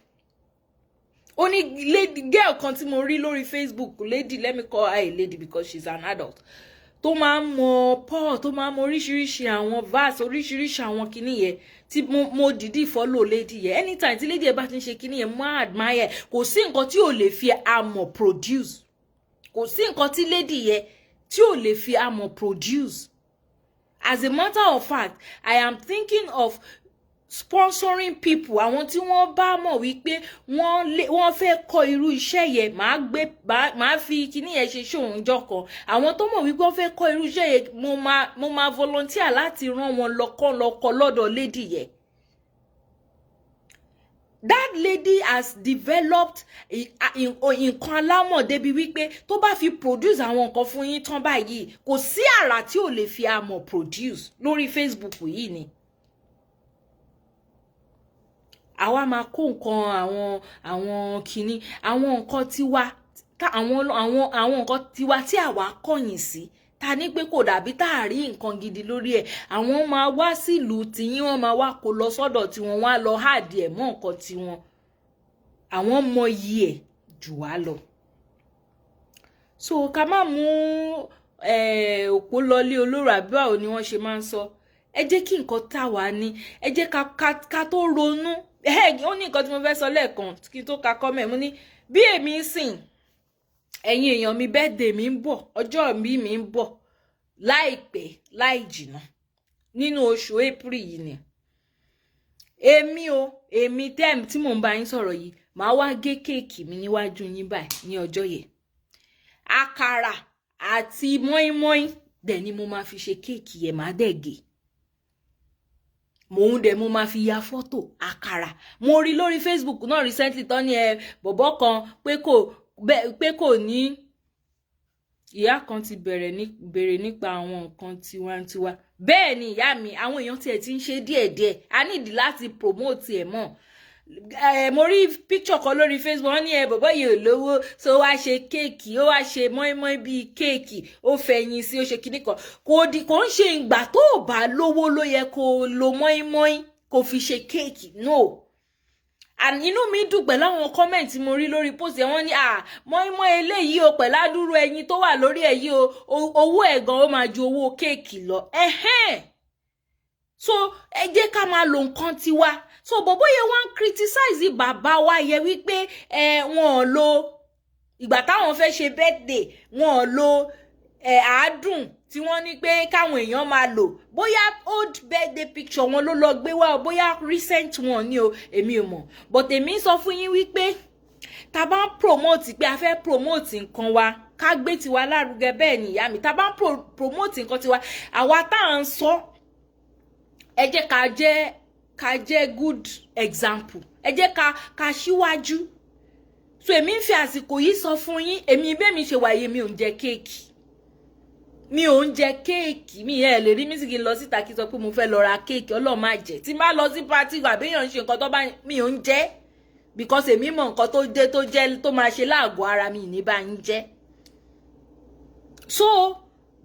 A: Ó ní lady girl kan tí mo rí lórí Facebook lady let me call her a lady because she's an adult tó máa ń mọ paul tó máa ń mọ oríṣiríṣi àwọn verse oríṣiríṣi àwọn kinní yẹn tí mo dìdí follow lady yẹn anytime tí lady yẹn bá ti ń ṣe kinní yẹn mo admire kò sí nǹkan tí ò lè fi amọ̀ produce kò sí nǹkan tí lady yẹn tí ò lè fi amọ̀ produce as a matter of fact I am thinking of sponsoring people àwọn tí wọ́n bá mọ̀ wípé wọ́n fẹ́ kọ́ irú iṣẹ́ yẹn màá fi kíní yẹn ṣe ṣòun jọkan àwọn tó mọ̀ wípé wọ́n fẹ́ kọ́ irú iṣẹ́ yẹn mo máa volunteer láti rán wọn lọ́kọ́ lọ́dọ̀ lady yẹn. That lady has developed nǹkan alámọ̀ débi wípé tó bá fi produce àwọn nǹkan fún yín tán báyìí kò sí àrà tí ò lè fi amọ̀ produce lórí Facebook yìí ni. Àwa máa kó nǹkan àwọn kìíní àwọn nǹkan tiwa àwọn nǹkan tiwa tí àwa kọ̀yìn sí ta ní pé kò dàbí tá a rí nǹkan gidi lórí ẹ̀ àwọn máa wá sílùú tiyín wọ́n máa wá kó lọ sọ́dọ̀ tiwọn wọ́n á lọ háàdì ẹ̀ mọ́ nǹkan tiwọn àwọn mọ iyì ẹ̀ jù wá lọ. So ká má mú òpó lọlé olóró àbí báwo ni wọ́n ṣe máa ń sọ ẹ jẹ́ kí nǹkan tá wà ní ẹ jẹ́ ká tó ronú ó ní nǹkan tí mo fẹ́ sọ lẹ́ẹ̀kan kí n tó ka comment mo ní bí èmi sìn ẹ̀yin èèyàn mi birthday mi ń bọ̀ ọjọ́ mi ń bọ̀ láìpẹ́ láì jìnnà nínú oṣù April yìí ni èmi tẹ́ẹ̀mù tí mò ń bá yín sọ̀rọ̀ yìí màá wá gé kéèkì mi níwájú yín báyìí ní ọjọ́ yẹn àkàrà àti mọ́ínmọ́ín dẹ̀ ni mo máa fi ṣe kéèkì yẹn màá dẹ̀ gé mo máa fi ya fọ́tò àkàrà mo rí lórí Facebook náà recently tán ní bọ̀bọ́ kan pé kò ní ìyá kan ti bẹ̀rẹ̀ nípa àwọn nǹkan tiwantiwa bẹ́ẹ̀ ni ìyá mi àwọn èèyàn tiẹ̀ ti ń ṣe díẹ̀díẹ̀ a nídìí láti promote ẹ̀ mọ́ mo rí picture kan lórí Facebook wọ́n ní bọ̀bọ́ yìí ò lówó so wá ṣe kéèkì ó wá ṣe mọ́ínmọ́ín bíi kéèkì ó fẹ̀yìn sí ó ṣe kinní kan kò ń ṣe ìgbà tó bá lówó ló yẹ kó lo mọ́ínmọ́ín kó fi ṣe kéèkì no and inú mi dùn pẹ̀lú àwọn comment mo rí lórí post yẹn wọ́n ní mọ́ínmọ́ín eléyìí o pẹ̀lú àdúrú ẹyin tó wà lórí ẹ̀ yìí o owó ẹ̀ gan ó máa ju owó kéèkì lọ so ẹ jẹ́ ká máa lo nǹkan tiwa so bọ̀bọ́ yẹn wọ́n criticize bàbá wa yẹ wípé wọn ò lo ìgbà táwọn fẹ́ ṣe birthday wọn ò lo àádùn tí wọ́n ní pé káwọn èèyàn máa lò bóyá old birthday picture wọn ló lọ gbé wá bóyá recent one ni o èmi ò mọ̀ but èmi sọ fún yín wípé tá bá ń promote pé a fẹ́ promote nǹkan wa ká gbé tiwa lárugẹ bẹ́ẹ̀ ni ìyá mi tá bá ń promote nǹkan tiwa àwa tá à ń sọ ẹ jẹ́ ká jẹ́ good example ẹ jẹ́ ká síwájú so èmi ń fi àsìkò yìí sọ fún yín èmi bẹ́ẹ̀ mi ṣe wáyé mi ò ń jẹ kéèkì mi ò ń jẹ kéèkì mi ẹ lè rí mi sì kí n lọ síta kí sọ pé mo fẹ́ lọ ra kéèkì Ọlọ́run má jẹ́ tí má lọ sí party àbẹ́yàn ń ṣe nǹkan tó bá mi ò ń jẹ because èmi mọ̀ nǹkan tó jẹ́ tó máa ṣe láàgọ́ ara mi ní bá ń jẹ so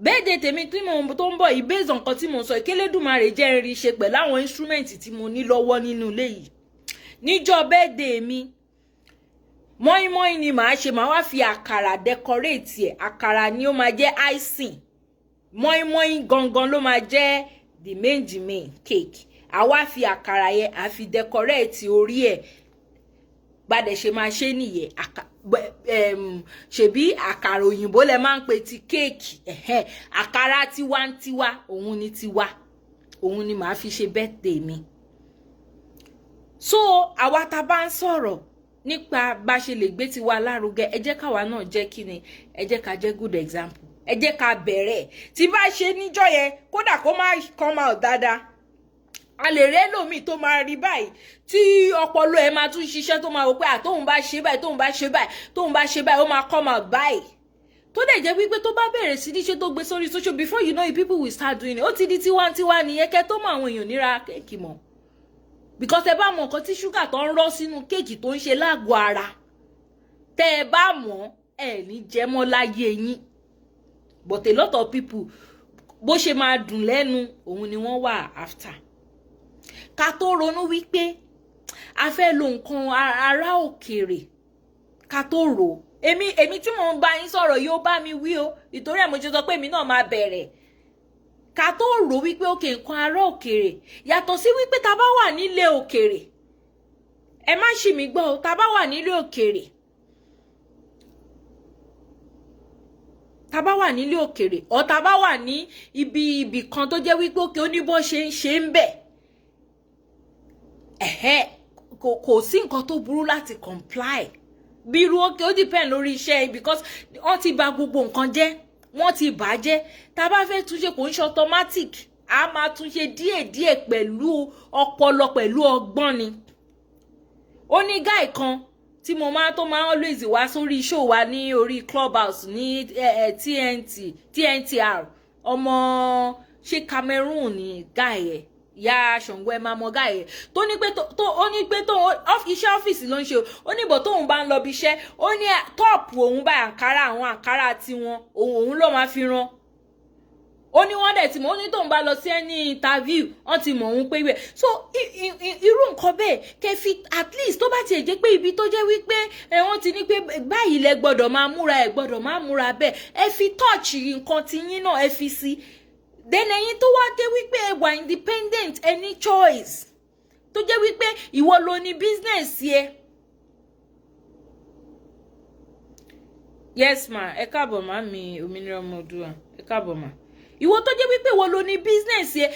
A: birthday tèmi tí mo tó ń bọ̀ yìí based on nǹkan tí mo sọ ìkélédùmarè jẹ́ ń rí ṣe pẹ̀lú àwọn instrument tí mo ní lọ́wọ́ nínú ilé yìí níjọ́ birthday mi mọ́ínmọ́ín ni màá ṣe, màá wá fi àkàrà decorate ẹ̀. Àkàrà ni ó máa jẹ́ icing. Mọ́ínmọ́ín gangan ló máa jẹ́ the main cake. A wá fi àkàrà yẹn a fi decorate orí ẹ̀. Bá dẹ̀ ṣe máa ṣe nìyẹn. Ṣebí àkàrà òyìnbó lẹ máa ń pè ti cake. Àkàrà tiwantiwa, òun ni tiwa. Òun ni màá fi ṣe birthday mi. So àwa tá bá ń sọ̀rọ̀ nípa bá ṣe lè gbé tiwa lárugẹ, ẹ jẹ́ káwa náà jẹ́ kíni, ẹ jẹ́ ká jẹ́ good example. Ẹ jẹ́ ká bẹ̀rẹ̀. Tí bá ṣe níjọ́ yẹn, kódà kó má come out dáadáa. A lè rẹ́ lómi tó máa rí báyìí, tí ọpọlọ ẹ máa tún ṣiṣẹ́ tó máa wò pé tóun bá ṣe báyìí, tóun bá ṣe báyìí, tóun bá ṣe báyìí, ó máa come out báyìí. Tó dẹ̀ jẹ́ wípé tó bá bẹ̀rẹ̀ sí ní ṣe tó gbé sórí social, before you know it, people will start doing it. Ó ti di tiwantiwa nìyẹn, kẹ́ tó mọ àwọn èèyàn níra kéèkì mọ́. Because ẹ bá mọ nǹkan tí ṣúgà tó ń rọ́ sínú kéèkì tó ń ṣe lágọ̀ọ́ ara. Tẹ́ ẹ bá mọ̀, ẹ ní jẹ mọ́ láyé yín. But a lot of people, bó ṣe máa dùn lẹ́nu, òun ni wọ́n wà after. Ká tó ronú wípé a fẹ́ lo nǹkan ará òkèèrè, ká tó rò. Èmi tí mo ń bá yín sọ̀rọ̀ yóò bá mi wí o. Ìtorí ẹ̀ mo ṣe sọ pé èmi náà máa bẹ̀rẹ̀. Ká tó rò wípé òkè nǹkan ará òkèèrè. Yàtọ̀ sí wípé tá bá wà nílé òkèèrè. Ẹ má ṣì mí gbọ́ o, tá bá wà nílé òkèèrè. Tá bá wà nílé òkèèrè, or tá bá wà ní ibi kan tó jẹ́ wípé òkè oníbó ṣe ń bẹ̀. Kò sí nǹkan tó burú láti comply. Bí irú òkè ó depend lórí iṣẹ́, because wọ́n ti bà gbogbo nǹkan jẹ́, wọ́n ti bàjẹ́. Tá bá fẹ́ túnṣe kò ń ṣe automatic. A máa túnṣe díẹ̀díẹ̀ pẹ̀lú ọpọlọ, pẹ̀lú ọgbọ́n ni. Ó ní guy kan tí mo máa tó máa always wá sórí show wa ní orí Clubhouse ní TNTR. Ọmọ ṣe Cameroon ni guy ẹ̀. Ya Ṣàngó ẹ máa mọ guy ẹ̀. Tó ní pé iṣẹ́ ọ́fíìsì ló ń ṣe. Ó ní bó tóun bá ń lọ bí iṣẹ́, ó ní top òun bá àwọn àǹkárá tiwọn, òun ló máa fi rán. Ó ní wọ́n dẹ̀ tí mo ní tóun bá lọ sí any interview, wọ́n ti mọ̀ òun pé ibẹ̀. So irú nǹkan bẹ́ẹ̀ kẹ́ fi at least tó bá tiẹ̀ jẹ́ pé ibi tó jẹ́ wípé wọ́n ti ní pé báyìí lẹ gbọ́dọ̀ máa múra, ẹ gbọ́dọ̀ máa múra bẹ́ẹ̀. Ẹ fi touch nǹkan ti yín náà, ẹ fi sí. Then ẹ̀yin tó wá dé wípé ẹ wà independent, any choice. Tó jẹ́ wípé ìwọ ló ní business yẹ. Yes ma, ẹ káàbọ̀ ma mi Òmìnira Ọmọdúà. Ẹ káàbọ̀ ma. Ìwọ tó jẹ́ wípé ìwọ ló ní business yẹ.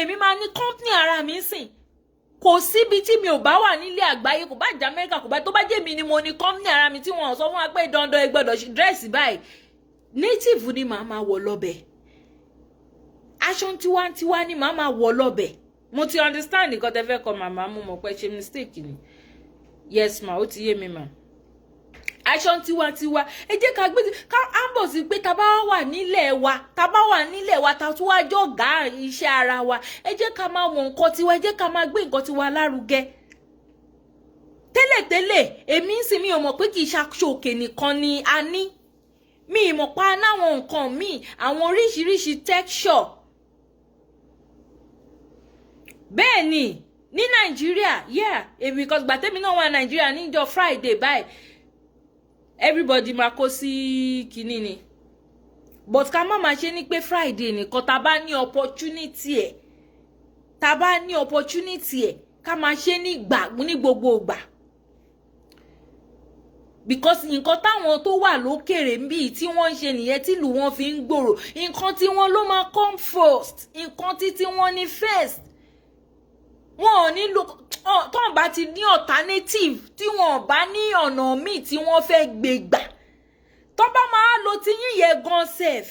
A: Èmi máa ní company ara mi sìn. Kò síbi tí mi ò bá wà nílé àgbáyé, kò bá jẹ́ America, kò bá tó bá jẹ́ mi ni mo ní company ara mi tí wọ́n sọ fún wa pé dandan ẹ gbọ́dọ̀ ṣe dress báyìí. Native ni màá máa wọ̀ lọ́bẹ̀. Aṣọ tiwantiwa ni màá máa wọ̀ lọ́bẹ̀. Mo ti understand nǹkan tẹ́ fẹ́ kọ màmá, mo mọ̀ pé ṣe mistake ni. Yes ma, ó ti yé mi ma. Aṣọ tiwantiwa, ẹ jẹ́ ká gbé ká ambos pé tá bá wà nílẹ̀ wa, tá tún wá jọ̀gá iṣẹ́ ara wa. Ẹ jẹ́ ká máa mọ̀ nǹkan tiwa, ẹ jẹ́ ká máa gbé nǹkan tiwa lárugẹ. Tẹ́lẹ̀tẹ́lẹ̀, èmi ń sìn mi ò mọ̀ pé kì í ṣàṣòkè nìkan ni a ní. Mi ì mọ̀ pa náwọn nǹkan mi, àwọn oríṣiríṣi texture. Bẹ́ẹ̀ ni, ní Nàìjíríà, yeah, because gbàtẹ́mi náà wà Nàìjíríà níjọ́ Friday báyìí. Everybody máa kó sí kíní ni. But ká má máa ṣe ní pé Friday nìkan, tá bá ní opportunity ẹ̀. Tá bá ní opportunity ẹ̀, ká máa ṣe ní gbogbo ìgbà. Because nǹkan táwọn tó wà lókèrè ńbí tí wọ́n ń ṣe nìyẹn tí ìlú wọn fi ń gbòòrò. Nǹkan tí wọ́n ló máa come first. Nǹkan tí wọ́n ní first. Wọ́n ò ní tó ń bá ti ní alternative, tí wọ́n bá ní ọ̀nà míì tí wọ́n fẹ́ gbé gbà. Tó bá máa lo ti yín yẹ gan sef.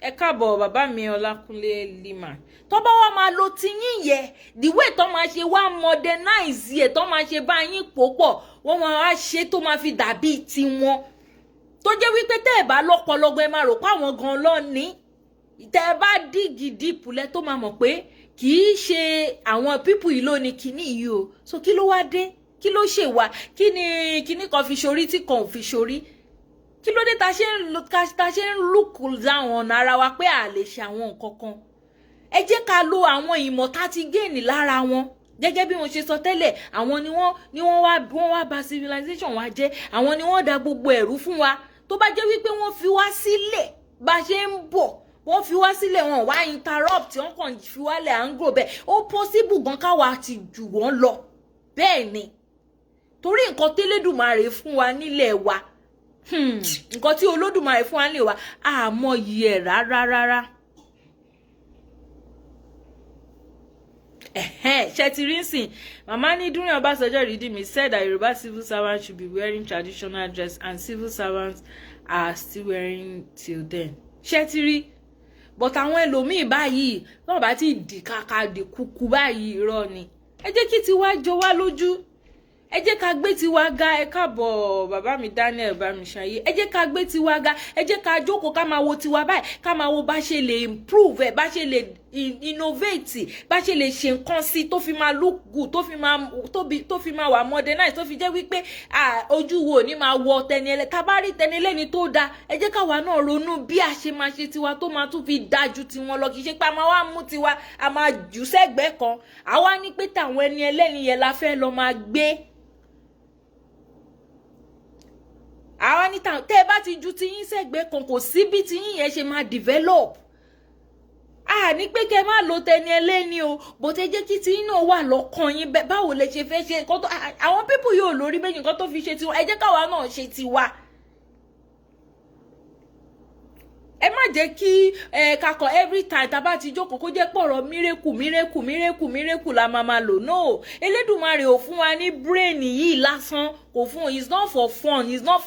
A: Ẹ káàbọ̀ bàbá mi Ọlákúnlé Lima. Tó bá wá máa lo ti yín yẹ, the way tó máa ṣe wá modernize yẹ, tó máa ṣe bá yín pòpọ̀, wọ́n máa wá ṣe tó máa fi dàbí tiwọn. Tó jẹ́ wípé tẹ́ ẹ bá lọ́pọlọpọ ẹ máa rò pé àwọn gan ló ní. Tẹ́ ẹ bá dìgì dìpù lẹ tó máa mọ̀ pé kì í ṣe àwọn people yìí ló ní kíní yìí o. So kí ló wá dé? Kí ló ṣe wá? Kí ni kíní kan fi ṣorí tí kan ò fi ṣorí? Kí ló dé ta ṣe ń look down ara wa pé a lè ṣe àwọn nǹkan kan? Ẹ jẹ́ ká lo àwọn ìmọ̀ tá ti gain lára wọn. gẹ́gẹ́ bí mo ṣe sọ tẹ́lẹ̀ àwọn ni wọ́n wá bà civilization wa jẹ́, àwọn ni wọ́n dá gbogbo ẹ̀rú fún wa. Tó bá jẹ́ wípé wọ́n fi wá sílẹ̀ bá ṣe ń bọ̀, wọ́n fi wá sílẹ̀, wọ́n wá interrupt, wọ́n kàn fi wá lẹ̀ à ń grow bẹ́ẹ̀, ó possible gan káwa ti jù wọ́n lọ. Bẹ́ẹ̀ ni, torí nǹkan tẹ́lẹ̀dùmarè fún wa nílẹ̀ wa, nǹkan tí Olódùmarè fún wa nílẹ̀ wa, àmọ́ yìí ẹ̀ rárá. Shetirinsin, Mama ni during Obasanjo redeem, he said that Yoruba civil servants should be wearing traditional dress and civil servants are still wearing till then. Shetiri, but àwọn ẹlòmíì báyìí, wọ́n bá ti di kàkà di kúkú báyìí irọ́ ni. Ẹ jẹ́ kí tiwa jọ wá lójú. Ẹ jẹ́ ká gbé tiwa ga, ẹ káàbọ̀ bàbá mi Daniel bá mi ṣayé. Ẹ jẹ́ ká gbé tiwa ga, ẹ jẹ́ ká jókòó ká máa wo tiwa báyìí, ká máa wo bá ṣe lè improve, bá ṣe lè innovate, bá ṣe lè ṣe nǹkan sí tó fi máa look good, tó fi máa wà modernize, tó fi jẹ́ wípé ojú wo ní máa wọ tẹniẹlẹ. Tá bá rí tẹniẹlẹ́ni tó dáa, ẹ jẹ́ káwa náà ronú bí a ṣe máa ṣe tiwa tó máa tún fi dájú tiwọn lọ. Kì í ṣe pé a máa wá mú tiwa, a máa jù sẹ́gbẹ̀ẹ́ kan. Àwa ní pé tàwọn ẹni ẹlẹ́ni yẹn la fẹ́ lọ máa gbé. Àwa ní tàwọn tẹ́ bá ti ju tiyín sẹ́gbẹ̀ẹ́ kan, kò sí bí tiyín yẹn ṣe máa develop. Ní pé kẹ́ má lo tẹni ẹlẹ́ni o, bó tẹ́ jẹ́ kí tiyín náà wà lọ́kàn yín, báwo lẹ ṣe fẹ́ ṣe nǹkan tó àwọn people yóò lórí méjì nǹkan tó fi ṣe tiwa, ẹ jẹ́ káwa náà ṣe tiwa. Ẹ má jẹ́ kí kakọ every time tá bá ti jókòó kó jẹ́ pọ̀rọ̀ miracle la máa lò. No, Elédùmarè ò fún wa ní brain yìí lásán, kò fún, it's not for fun, it's not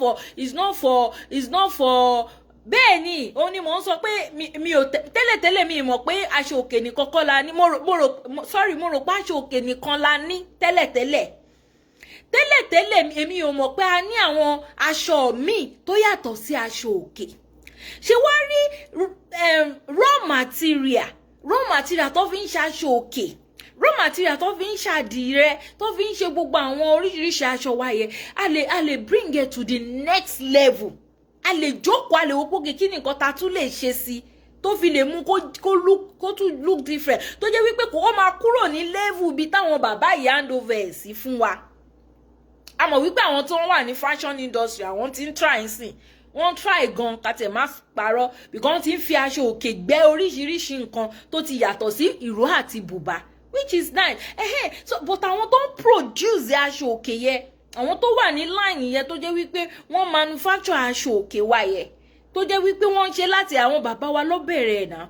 A: for bẹ́ẹ̀ ni, ó ní mò ń sọ pé mi ò tẹ́lẹ̀ mi mọ̀ pé aṣọ òkè nìkan kọ́ la ní, mo rò pé aṣọ òkè nìkan la ní tẹ́lẹ̀ èmi ò mọ̀ pé a ní àwọn aṣọ míì tó yàtọ̀ sí aṣọ òkè. Ṣé wá rí raw material tó fi ń ṣaṣọ òkè, raw material tó fi ń ṣàdìrẹ, tó fi ń ṣe gbogbo àwọn oríṣiríṣi aṣọ wa yẹn, a lè bring it to the next level. A lè jókòó, a lè wo pé kí ni nǹkan ta tún lè ṣe sí tó fi lè mú kó tún look different, tó jẹ́ wípé kó máa kúrò ní level bí táwọn bàbá yìí hand over sí fún wa. A mọ̀ wípé àwọn tó wà ní fashion industry, àwọn tí ń try sí, wọ́n try gan kàtẹ̀ má parọ́, because tí ń fi aṣọ òkè gbẹ́ oríṣiríṣi nǹkan tó ti yàtọ̀ sí ìró àti bùbá, which is nice. So but àwọn tó ń produce aṣọ òkè yẹn, àwọn tó wà ní line yẹn tó jẹ́ wípé wọ́n manufacture aṣọ òkè wa yẹn, tó jẹ́ wípé wọ́n ń ṣe láti àwọn bàbá wa ló bẹ̀rẹ̀ ẹ̀ náà.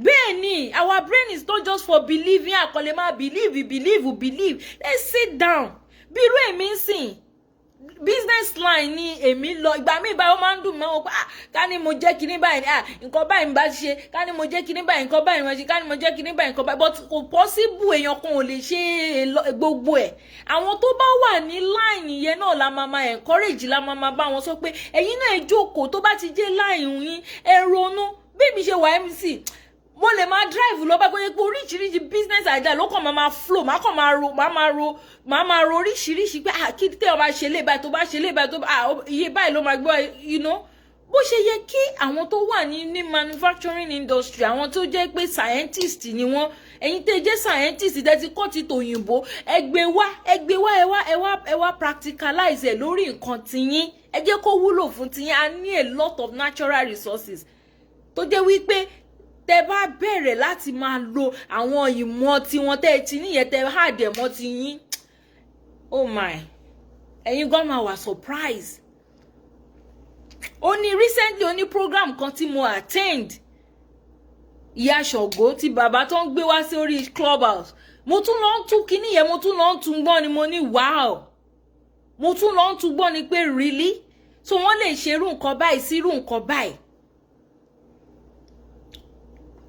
A: Bẹ́ẹ̀ ni, our brain is not just for believing, àkọlé máa believe. Let's sit down. Bí irú èmi ń sìn, business line ni èmi lọ, ìgbà mi báyìí ó máa ń dùn mọ́, ká ní mo jẹ́ kíní báyìí, nǹkan báyìí ń bá ṣe, ká ní mo jẹ́ kíní báyìí, nǹkan báyìí ń ṣe, ká ní mo jẹ́ kíní báyìí, nǹkan báyìí, but kò possible, èèyàn kan ò lè ṣe gbogbo ẹ̀. Àwọn tó bá wà ní line yẹn náà la máa encourage, la máa bá wọn sọ pé ẹ̀yin náà ẹ jókòó, tó bá ti jẹ́ line yín ẹ ronú. Bí mi ṣe wà MC, mo lè máa drive lọ bá pé oríṣiríṣi business idea ló kàn máa flow, máa ro oríṣiríṣi pé kí tẹ́ ọ bá ṣe lé báyìí, tó bá ṣe lé báyìí, tó iye báyìí ló máa gbọ́, you know. Bó ṣe yẹ kí àwọn tó wà ní manufacturing industry, àwọn tó jẹ́ pé scientist ni wọ́n, ẹ̀yin tẹ́ jẹ́ scientist tẹ́ ti kọ́ ti tòyìnbó, ẹ gbé wá practicalize ẹ̀ lórí nǹkan tiyín, ẹ jẹ́ kó wúlò fún tiyín. A ní a lot of natural resources tó jẹ́ wípé tẹ́ bá bẹ̀rẹ̀ láti máa lo àwọn ìmọ̀ tí wọ́n tẹ́ ti níyẹn, tẹ́ hard mọ́ ti yín, oh my, ẹ̀yin gan máa wà surprise. Recently ó ní program kan tí mo attend, Ìyá Ṣọ̀gó tí bàbá tó ń gbé wá sí orí Clubhouse, mo tún lọ ń tún kíní yẹn, mo tún lọ ń tún gbọ́ ni, mo ní wow, mo tún lọ ń tún gbọ́ ni pé really, so wọ́n lè ṣerú nǹkan báyìí sírú nǹkan báyìí.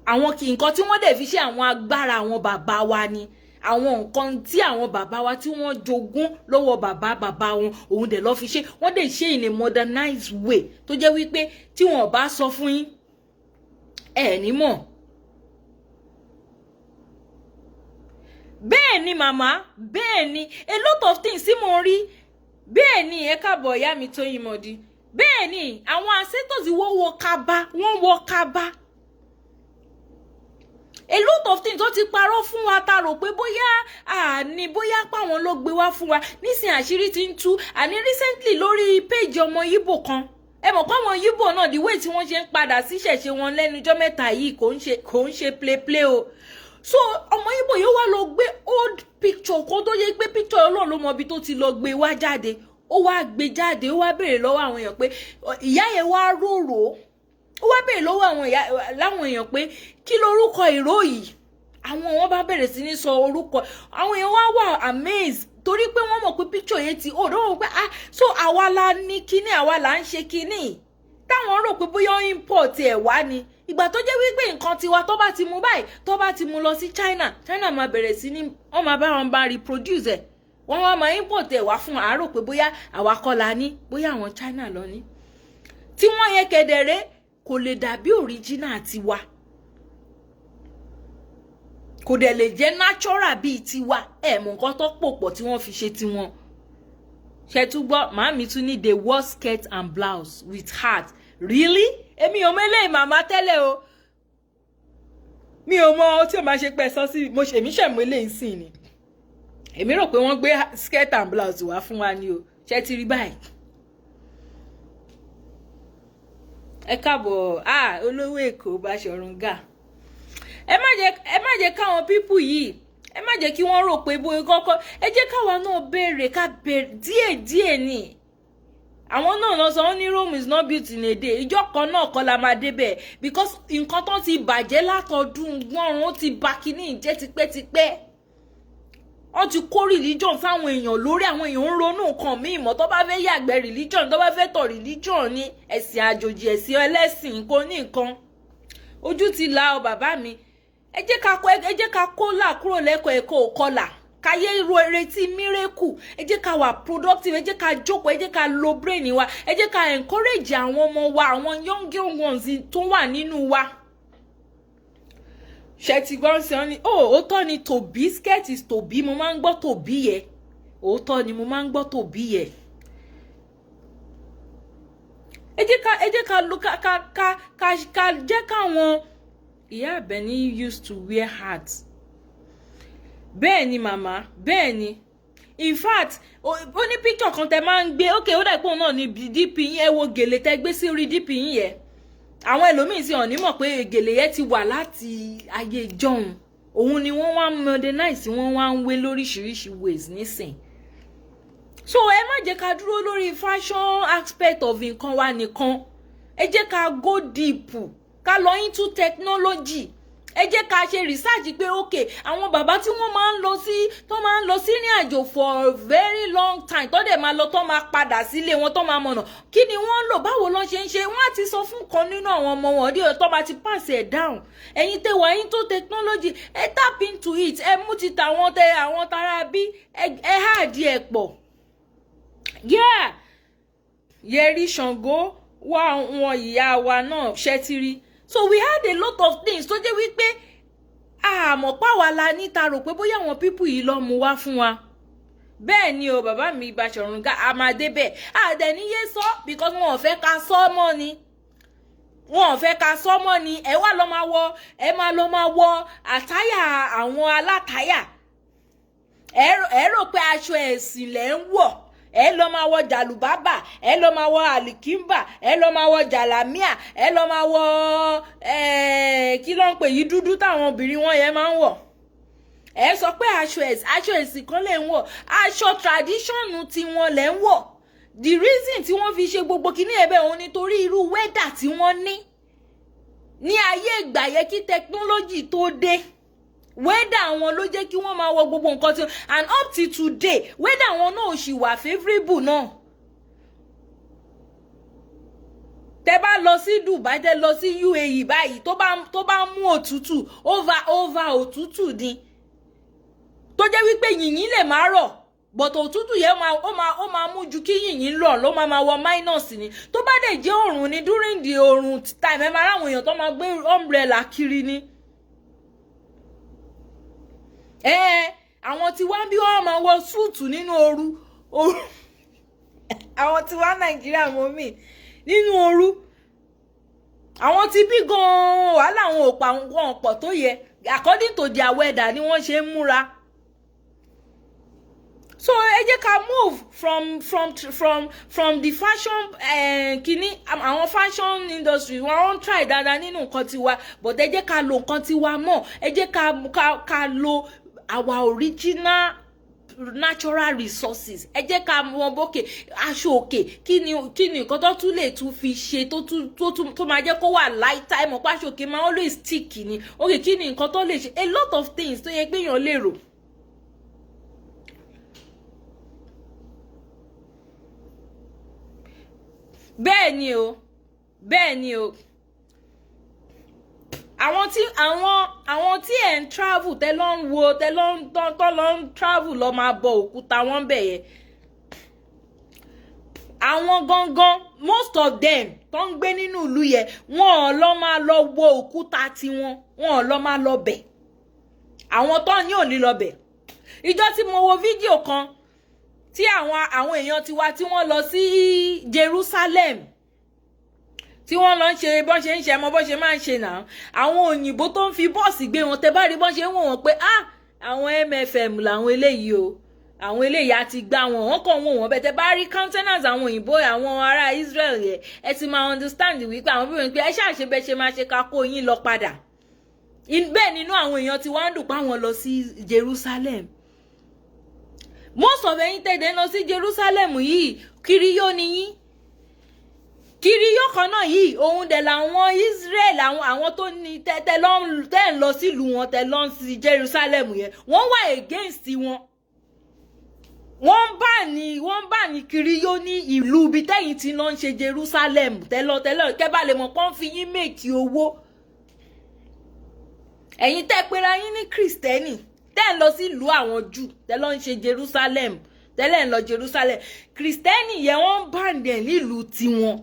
A: Àwọn nǹkan tí wọ́n dẹ̀ fi ṣe àwọn agbára àwọn bàbá wa ni, àwọn nǹkan tí àwọn bàbá wa tí wọ́n jogún lọ́wọ́ bàbá wọn, òun dẹ̀ lọ fi ṣe, wọ́n dẹ̀ ṣe in a modernized way tó jẹ́ wípé tí wọ́n bá sọ fún yín ẹ ní mọ̀. Bẹ́ẹ̀ ni màmá, bẹ́ẹ̀ ni a lot of things tí mo rí, bẹ́ẹ̀ ni ẹ káàbọ̀ ìyá mi Tóyìn Mọ̀dí, bẹ́ẹ̀ ni àwọn ancestors wọ́n wọ kaba. A a lot of things tó ti parọ́ fún wa ta rò pé bóyá ní bóyá páwọn ló gbé wá fún wa nísìn àṣírí ti ń tú àní recently lórí page ọmọ Yíbò kan ẹ mọ̀ pé àwọn Yíbò náà the way tí wọ́n ṣe ń padà sí ṣẹ̀ṣẹ̀ wọn lẹ́nujọ́ mẹ́ta yìí kò ń ṣe play o so ọmọ Yíbò yóò wá lọ gbé old picture kan tó yẹ pé picture Ọlọ́run ló mọ ibi tó ti lọ gbé wá jáde ó wá gbé jáde ó wá béèrè lọ́wọ́ àwọn èèyàn pé ìyá yẹn wá rorò ó wá béèrè lọ́wọ́ láwọn èèyàn pé kí lorúkọ ìró yìí àwọn wọn bá bẹ̀rẹ̀ sí ní sọ orúkọ àwọn èèyàn wá wà amazed torí pé wọ́n mọ̀ pé picture yẹn ti ó dọ́wọ́ pé so àwa la ní kíní àwa là ń ṣe kíní táwọn rò pé bóyá import ẹ̀ wá ni ìgbà tó jẹ́ wípé nǹkan tiwa tó bá ti mú báyìí tó bá ti mú lọ sí China máa bẹ̀rẹ̀ sí ní wọ́n máa bá wọn bá reproduce ẹ̀ wọ́n wá máa import ẹ̀ wá fún àárò pé bóyá àwa kọ́ la ní bóyá àwọn China lọ ní tí wọ́n yẹ kedere kò lè dàbí original tiwa kò dẹ̀ lè jẹ́ natural bíi tiwa mọ̀ nǹkan tó pòpọ̀ tí wọ́n fi ṣe tiwọn ṣe tún gbọ́ màámi tún ní they wore skirt and blouse with heart really èmi ò mẹ́lẹ̀ màmá tẹ́lẹ̀ o mi ò mọ tí o máa ṣe pẹ́ sọ sí mo ṣèmí ṣẹ̀mú eléyìí sí ni èmi rò pé wọ́n gbé skirt and blouse wá fún wa ni o ṣe ti rí báyìí ẹ káàbọ̀ olówó Èkó Báṣọ̀run Gáà ẹ má jẹ́ káwọn pípù yìí ẹ má jẹ́ kí wọ́n rò pé bóyá kọ́kọ́ ẹ jẹ́ káwa náà béèrè ká béèrè díẹ̀ ni àwọn náà lọ sọ wọ́n ní Rome is not built in a day ìjọ kan náà kọ́ la máa débẹ̀ because nǹkan tó ti bàjẹ́ látọdún gbọ́rùn ó ti bà kíní jẹ́ tipẹ́tipẹ́ wọ́n ti kó religion sáwọn èèyàn lórí àwọn èèyàn ń ronú nǹkan míì mọ́ tó bá fẹ́ yàgbẹ́ religion tó bá fẹ́ tọ̀ religion ní ẹ̀sìn àjòjì ẹ̀sìn ẹlẹ́sìn kò ní nǹkan ojú ti la ọ bàbá mi ẹ jẹ́ ká kó là kúrò lẹ́kọ̀ọ́ ẹ̀kọ́ òkọlà káyé retí mírèkù ẹ jẹ́ ká wà productive ẹ jẹ́ ká jókòó ẹ jẹ́ ká lo brain wa ẹ jẹ́ ká encourage àwọn ọmọ wa àwọn young ones tó wà nínú wa ṣe ti gbọ́n sí wọn ni òótọ́ ni tòbí skirt is tòbí mo máa ń gbọ́ tòbí yẹ òótọ́ ni mo máa ń gbọ́ tòbí yẹ ẹ jẹ́ ká lo ká jẹ́ káwọn ìyá Àbẹ̀ní used to wear hats bẹ́ẹ̀ ni màmá bẹ́ẹ̀ ni in fact ó ní picture kan tẹ máa ń gbé ó dà pé òun náà ní DP yín ẹ wo gèlè tẹ gbé sí orí DP yín yẹn àwọn ẹlòmíín sì hàn nímọ̀ pé gèlè yẹn ti wà láti ayé jọ̀hún òun ni wọ́n wá modernize wọ́n wá ń wé lóríṣiríṣi ways nísìn so ẹ má jẹ́ ká dúró lórí fashion aspect of nǹkan wa nìkan ẹ jẹ́ ká go deep ká lọ into technology ẹ jẹ́ ká ṣe research pé okay àwọn bàbá tí wọ́n máa ń lọ sí ní àjò for a very long time tó dẹ̀ máa lọ tó máa padà sílé wọn tó máa mọ̀nà kí ni wọ́n lò báwo ló ṣe ń ṣe wọ́n á ti sọ fún kan nínú àwọn ọmọ wọn díẹ̀ tó bá ti pass ẹ̀ down ẹ̀yin tẹ́ wà into technology ẹ tap into it ẹ mú ti tàwọn tẹ àwọn tara bí ẹ háàdì ẹ̀ pọ̀ Yẹrí Ṣàngó wá wọn ìyá wa náà ṣẹ́tírí so we had a lot of things tó jẹ́ wípé àmọ́ páwa la níta rò pé bóyá àwọn pípù yìí lọ mú wá fún wa bẹ́ẹ̀ ni o bàbá mi Báṣọ̀run Gáà àmàdé bẹ́ẹ̀ àdẹ̀níyé sọ because wọn ò fẹ́ ká sọ mọ́ ni ẹ wá lọ máa wọ àtáyà àwọn alátáyà ẹ rò pé aṣọ ẹ̀sìn lẹ́ ń wọ̀ ẹ lọ máa wọ jàlùbábà ẹ lọ máa wọ àlìkímbà ẹ lọ máa wọ jàlámíà ẹ lọ máa wọ kí ló ń pè yí dúdú táwọn obìnrin wọn yẹn máa ń wọ ẹ sọ pé aṣọ ẹ̀sìn kan lè ń wọ aṣọ tradition tí wọn lè ń wọ the reason tí wọ́n fi ṣe gbogbo kíní ẹ̀bẹ̀ òun nítorí irú weather tí wọ́n ní ayé ìgbà yẹ kí technology tó dé weather wọn ló jẹ́ kí wọ́n máa wọ gbogbo nǹkan tí and up till today weather wọn náà ṣì wà favourable náà tẹ́ bá lọ sí Dubai tẹ́ lọ sí UAE báyìí tó bá mú òtútù over òtútù ni tó jẹ́ wípé yìnyín lè má rọ̀ but òtútù yẹn ó máa mú ju kí yìnyín lọ ló máa wọ minus ni tó bá dẹ̀ jẹ́ òrùn ni during the òrùn time ẹ máa ráwọn èèyàn tó máa gbé umbrella kiri ni àwọn tí wá bí wọ́n máa wọ súùtù nínú ooru àwọn tí wá Nàìjíríà mọ́ mi nínú ooru àwọn tí bí gan wàhálà àwọn òpà wọn pọ̀ tó yẹ according to their weather ni wọ́n ṣe ń múra. So ẹ jẹ́ ká move from the fashion kini àwọn fashion industry wọ́n try dáadáa nínú nǹkan tiwa but ẹ jẹ́ ká lo nǹkan tiwa mọ́, ẹ jẹ́ ká lo our original natural resources. Ẹ jẹ́ ká mọ̀ bókè aṣọ òkè kí ni nǹkan tó tún lè tún fi ṣe tó máa jẹ́ kó wà lifetime ọ̀pá aṣọ òkè máa always stick ni. Okay, kí ni nǹkan tó lè ṣe a lot of things tó yẹ pé èèyàn lè rò. Bẹ́ẹ̀ ni o àwọn tí ẹ̀ ń travel tẹ́ lọ ń wo tẹ́ lọ ń travel lọ máa bọ òkúta wọn bẹ̀ yẹn. Àwọn gangan most of them tó ń gbé nínú ìlú yẹn wọn ò lọ máa lọ wo òkúta tiwọn, wọn ò lọ máa lọ bẹ̀. Àwọn tó ní ò ní lọ bẹ̀. Ìjọ́ tí mo wo fídíò kan tí àwọn èèyàn tiwa tí wọ́n lọ sí Jerusalem tí wọ́n lọ ń ṣe bọ́n ṣe ń ṣe mọ́ bọ́n ṣe máa ń ṣe náà, àwọn òyìnbó tó ń fi bọ́ọ̀sì gbé wọn tẹ́ bá rí bọ́n ṣe ń wò wọ́n pé àwọn MFM làwọn eléyìí o, àwọn eléyìí á ti gbá wọn, wọ́n kàn wò wọ́n bẹ́ẹ̀ tẹ́ bá rí countenance àwọn òyìnbó àwọn ará Israel yẹn ẹ ti máa understand wípé àwọn bí wọ́n pé ẹ ṣàṣe bẹ́ẹ̀ ṣe máa ṣe ká kó yín lọ padà. Bẹ́ẹ̀ nínú àwọn èèyàn tí wọ́n ń dùn pa wọn lọ sí Jerusalem. Most of ẹ̀yin tẹ̀dẹ̀ lọ sí Jerusalem yìí kiriyó ni yín. Kiriyó kan náà yìí òun dẹ̀ làwọn Israel àwọn tó ní tẹ́ ń lọ sílùú wọn tẹ́ lọ sí Jerusalem yẹn wọ́n wà against wọn. Wọ́n bá ní kiriyó ní ìlú ibi tẹ́yìn tí lọ ń ṣe Jerusalem tẹ́lọ kẹ́ bá lè mọ̀ kán fi yín make owó. Ẹ̀yin tẹ́ pera yín ní Kristẹni tẹ́ ń lọ sí ìlú àwọn Júù tẹ́ lọ ń ṣe Jerusalem tẹ́lẹ̀ ń lọ Jerusalem Kristẹni yẹn wọ́n bá dẹ̀ nílùú tiwọn.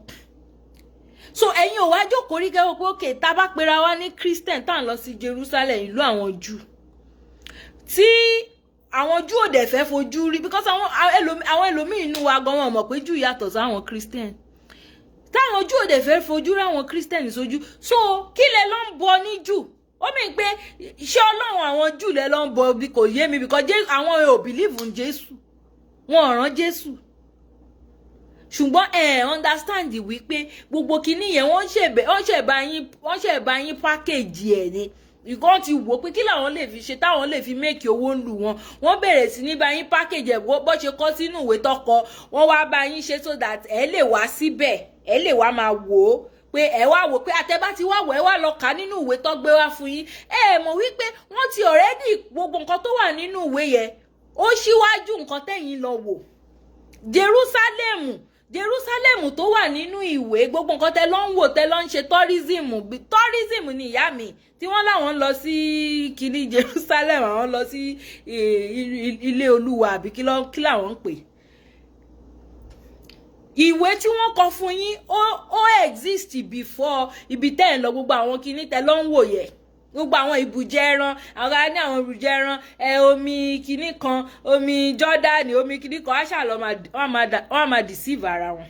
A: So ẹ̀yin ò wá jókòó rí kẹ́wọ́ pé òkè tá bá pera wá ní Christian tá ń lọ sí Jerusalem ìlú àwọn Júù tí àwọn Júù ò dẹ̀ fẹ́ fojú rí because àwọn ẹlòmíì inú wa gan wọn mọ̀ pé Júù yàtọ̀ sí àwọn Christian táwọn Júù ò dẹ̀ fẹ́ fojú rí àwọn Christian sójú. So kí lẹ lọ ń bọ ní Júù? Ó mì pé ṣé Ọlọ́run àwọn Júù lẹ lọ ń bọ bí kò yé mi because àwọn ò believe in Jésù, wọn ò rán Jésù. Ṣùgbọ́n understand wípé gbogbo kinní yẹn wọ́n ṣe bá yín package ẹ̀ ni. Ìkan ti wò pé kí làwọn lè fi ṣe táwọn lè fi make owó lù wọn. Wọ́n bẹ̀rẹ̀ sí ní bá yín package ẹ̀ bó ṣe kọ sínú ìwé tọkọ. Wọ́n wá bá yín ṣe so that ẹ lè wá síbẹ̀, ẹ lè wá máa wò ó pé ẹ wá wò pé àtẹ́bá ti wá wò ẹ wá lọ kà nínú ìwé tó gbé wá fún yín. Ẹ mọ̀ wípé wọ́n ti already gbogbo nǹkan tó wà nínú ìwé yẹn ó ṣíwájú nǹkan tẹ́yin lọ wò. Jerusalem tó wà nínú ìwé gbogbo nǹkan tẹ́ lọ ń wò tẹ́ lọ ń ṣe tourism ni ìyá mi tí wọ́n láwọn lọ sí kìíní Jerusalem àwọn lọ sí ilé Olúwa àbí kí làwọn ń pè. Ìwé tí wọ́n kọ fún yín ó exist before ibi tẹ́ ń lọ gbogbo àwọn kìíní tẹ́ lọ ń wò yẹ gbogbo àwọn ibùjẹ ẹran àwọn ní àwọn ibùjẹ ẹran omi kìíní kan omi Jordan omi kìíní kan àṣà lọ wọ́n máa deceive ara wọn.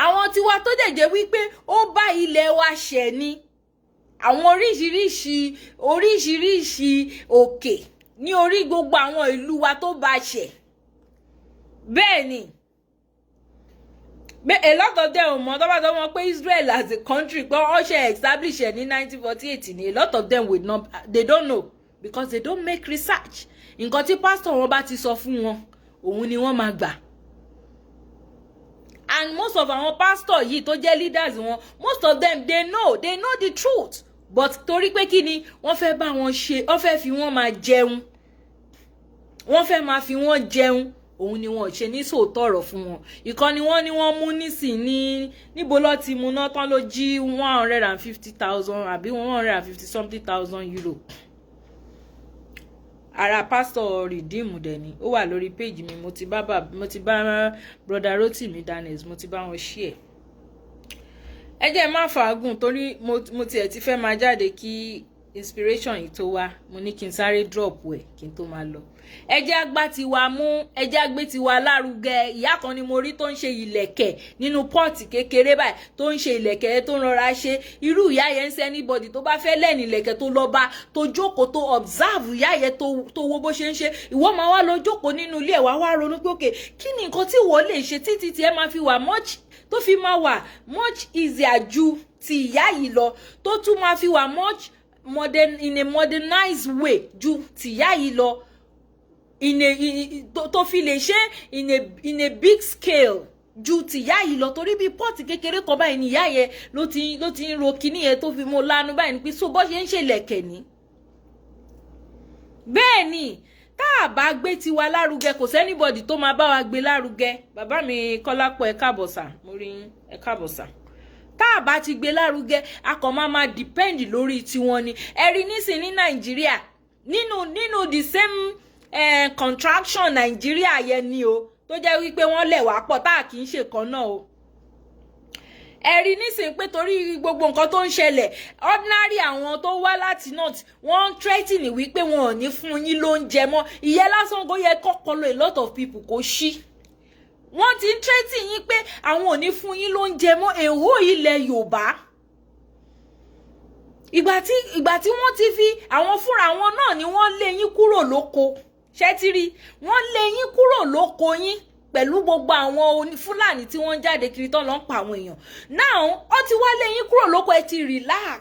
A: Àwọn tiwa tó jẹ́jẹ́ wípé ó bá ilẹ̀ wa ṣẹ̀ ni àwọn oríṣiríṣi òkè ní orí gbogbo àwọn ìlú wa tó bá ṣẹ̀. Bẹ́ẹ̀ ni a lot of them mọ̀ tó bá sọ wọn pé Israel as a country pé ó ṣe establish ẹ̀ ní 1948 ni a lot of them will not, they don't know because they don't make research. Nǹkan tí pastor wọn bá ti sọ fún wọn òun ni wọ́n máa gbà. And most of our pastor yìí tó jẹ́ leaders wọn most of them they know the truth but torí pé kí ni wọ́n fẹ́ bá wọn ṣe wọ́n fẹ́ fi wọ́n máa jẹun wọ́n fẹ́ máa fi wọ́n jẹun òun ni wọn ò ṣe ní sòótọ́ ọ̀rọ̀ fún wọn. Ìkan ni wọ́n ní wọ́n mú nísìn níbo ló ti mú náà tán ló jí 150,000 àbí 150 something thousand euro. Ara pastor redeem dẹ̀ ni ó wà lórí page mi mo ti bá brother Rotimi Daniels mo ti bá wọn share. Ẹ jẹ́ má fàágùn torí mo tiẹ̀ ti fẹ́ máa jáde kí inspiration yìí tó wá mo ní kí n sáré drop ẹ̀ kí n tó máa lọ. ẹ jẹ́ àgbà tiwa mú, ẹ jẹ́ àgbé tiwa lárugẹ. Ìyá kan ni mo rí tó ń ṣe ìlẹ̀kẹ̀ nínú pọ́ọ̀tì kékeré báyìí, tó ń ṣe ìlẹ̀kẹ̀ tó ń rọra ṣe. Irú ìyá yẹn ń ṣe anybody tó bá fẹ́ lẹ́ni ìlẹ̀kẹ̀ tó lọ bá, tó jókòó tó observe ìyá yẹn tó wo bó ṣe ń ṣe. Ìwọ máa wá lọ jókòó nínú ilé ẹ̀ wá ronú pé okay, kí ni nǹkan tí ìwọ lè ṣe títí tí ẹ máa fi wà tó fi máa wà much easier ju ti ìyá yìí lọ, tó tún máa fi wà much in a modernized way ju ti ìyá yìí lọ, tó fi lè ṣe in a big scale ju ti ìyá yìí lọ. Torí bí pọ́ọ̀tì kékeré kan báyìí ni ìyá yẹn ló ti ń ro kíní yẹn tó fi mú lánú báyìí ní pé so bó ṣe ń ṣe lẹ̀kẹ̀ ní. bẹ́ẹ̀ ni tá a bá gbé tiwa lárugẹ kò sẹ́nibọ̀dì tó máa bá wa gbé lárugẹ. Bàbá mi Kọ́lápọ̀ ẹ káàbọ̀ sà, mo rí ẹ káàbọ̀ sà. Tá a bá ti gbé lárugẹ a kàn máa depend lórí tiwọn ni. ẹ rí nísìn ní Nàìjíríà nínú the same contraction Nàìjíríà yẹn ni o, tó jẹ́ wípé wọ́n lẹ̀ wá pọ̀ tá a kì í ṣe kan náà o. ẹ rí nísìn pé torí gbogbo nǹkan tó ń ṣẹlẹ̀ ordinary àwọn tó wá láti north wọ́n ń threatening wípé wọn ò ní fún yín lóúnjẹ mọ́. ìyẹn lásán kó yẹ kọ́kọ́lọ́ a lot of people kò ṣí. wọ́n ti ń threatening yín pé àwọn ò ní fún yín lóúnjẹ mọ́ èhó ilẹ̀ Yorùbá. ìgbà tí wọ́n ti fi àwọn fúnra wọn náà ni wọ́n lé yín kúrò lóko. ṣẹ́tírí wọ́n lé yín kúrò lóko yín pẹ̀lú gbogbo àwọn Fúlàní tí wọ́n jáde kiri tán lọ ń pa àwọn èèyàn. Now ó ti wá lé yín kúrò lóko, ẹ ti relax.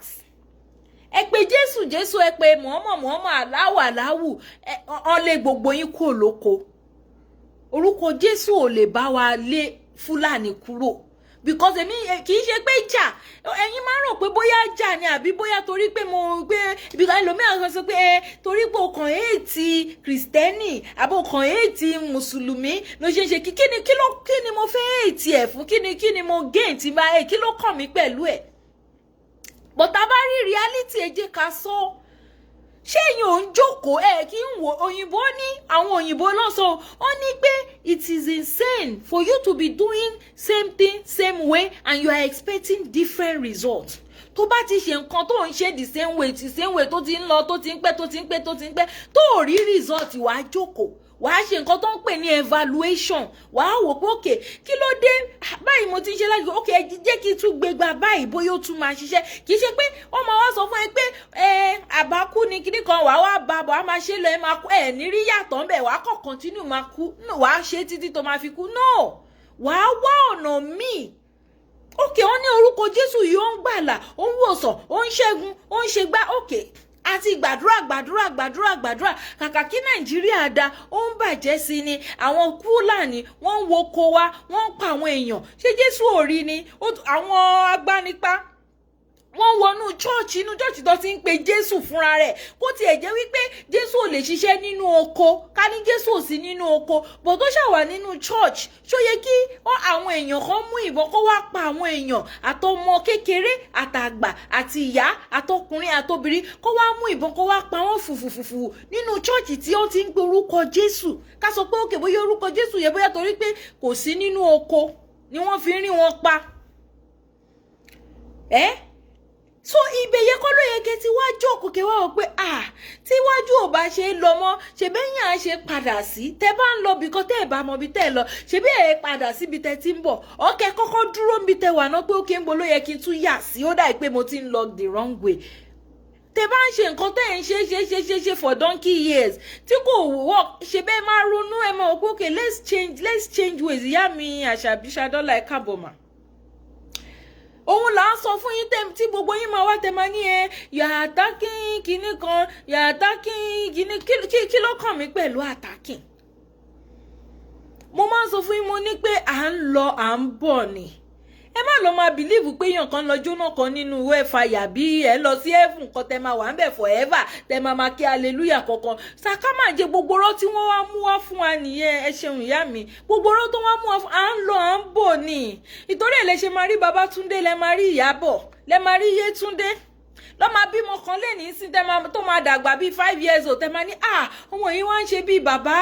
A: ẹ pé Jésù ẹ pé Mọ̀ọ́mọ̀ Aláwù ọ lé gbogbo yín kúrò lóko. orúkọ Jésù ò lè bá wa lé Fúlàní kúrò because èmi kì í ṣe pé jà. ẹ̀yin máa rò pé bóyá jà ni àbí bóyá torí pé mo gbé ibi kan ẹlòmíràn sọ pé torí pé o kàn éètì Kristẹni àbí o kàn éètì Mùsùlùmí ló ṣe ń ṣe kí ni mo fẹ́ éètì ẹ̀ fún kí ni mo gain tí bá kí ló kàn mí pẹ̀lú ẹ̀. but tá bá rí reality ẹ jẹ́ ká sọ. ṣé èyàn ò ń jókòó kí n wo òyìnbó ní àwọn òyìnbó lọ́sọ̀ ó ní pé it is insane for you to be doing same thing same way and you are expecting different results. tó bá ti ṣe nǹkan tó ń ṣe the same way tó ti ń lọ tó ti ń pẹ́ tó ò rí result wàá jókòó wàá ṣe nǹkan tó ń pè ní evaluation wàá wò pé òkè kí ló dé báyìí mo ti ń ṣe láti òkè jẹ́ kí n tún gbégbá báyìí bóyá ó tún máa ṣiṣẹ́. kì í ṣe pé wọ́n máa wá sọ fún ẹ pé àbákú ni kíní kan wàá wá bá bọ̀ á máa ṣe lọ ẹ máa kú ẹ ní rí yàtọ̀ ńbẹ̀ wàá kàn continue máa kú wàá ṣe títí tó máa fi kú no wàá wá ọ̀nà míì. òkè wọ́n ní orúkọ Jésù yìí ó ń gbàlà ó ń wòsàn ó ń ṣẹ́gun ó ń ṣe gbá òkè àti gbàdúrà kàkà kí Nàìjíríà da ó ń bàjẹ́ sí ni. àwọn Fúlàní wọ́n ń wo ko wa wọ́n ń pa àwọn èèyàn. ṣé Jésù ò rí ni àwọn agbánipa wọ́n wọnú chọ́ọ̀chì inú chọ́ọ̀chì tó ti ń pe Jésù fúnra rẹ̀ kó tiẹ̀ jẹ́ wípé Jésù ò lè ṣiṣẹ́ nínú oko ká ní Jésù ò sí nínú oko bọ̀ tó ṣàwà nínú church ṣó yẹ kí àwọn èèyàn kan mú ìbọn kó wá pa àwọn èèyàn àtọmọ kékeré àtàgbà àti ìyá àtọkùnrin àtobìnrin kó wá mú ìbọn kó wá pa wọ́n fùfùfùfù nínú church tí ó ti ń pe orúkọ Jésù ká sọ pé òkè bóyá orúkọ Jésù yẹ bóyá torí pé kò sí nínú oko ni wọ́n fi rí wọn pa. So ibẹ̀ yẹ kọ́ ló yẹ kẹ́ tí wá jókòó kẹ́ wá wọ pé tí iwájú ò bá ṣe lọ mọ́ ṣèbẹ́yìn à ṣe padà sí tẹ́ bá ń lọ bìkan tẹ́ ẹ̀ bá mọ bí tẹ́ ẹ lọ ṣèbí ẹ̀ padà síbi tẹ́ ti ń bọ̀ ọ̀kẹ́ kọ́kọ́ dúró níbi tẹ́ wà náà pé ó kéńbo ló yẹ kí n tún yà sí ó dà pé mo ti ń lọ the wrong way. tẹ́ bá ń ṣe nǹkan tẹ́ ẹ̀ ń ṣe for donkey years tí kò work ṣèbẹ́ máa ronú ẹ̀ mọ̀ pé okay let's change ways. ìyá mi Àṣàbí Ṣadọ́là ẹ̀ káàbọ̀ mà. òun là ń sọ fún yín tí gbogbo yín máa wá tẹ máa ní yà attacking kinní kan yà attacking kinní kí ló kàn mí pẹ̀lú attacking. mo máa ń sọ fún yín mo ní pé à ń lọ à ń bọ̀ ni ẹ má lọ máa bìlíìfù pé èèyàn kan lọ jóná kan nínú wẹ́fàyà bí ẹ lọ sí heaven kan tẹ máa wà ń bẹ̀ forever tẹ máa kí hallelujah kankan ṣàká máa jẹ gbogbo ọ̀rọ̀ tí wọ́n wá mú wá fún wa nìyẹn. ẹ ṣeun ìyá mi gbogbo ọ̀rọ̀ tó wá mú wá fún à ń lọ à ń bọ̀ ni ìtorí ẹ̀ lẹ ṣe máa rí Babátúndé lẹ máa rí Ìyábọ̀ lẹ máa rí Yétúndé lọ́mọ bímọ kan lè ní sí tó máa dàgbà bíi 5 years old tẹ́ máa ní ọmọ yìí wá ń ṣe bíi bàbá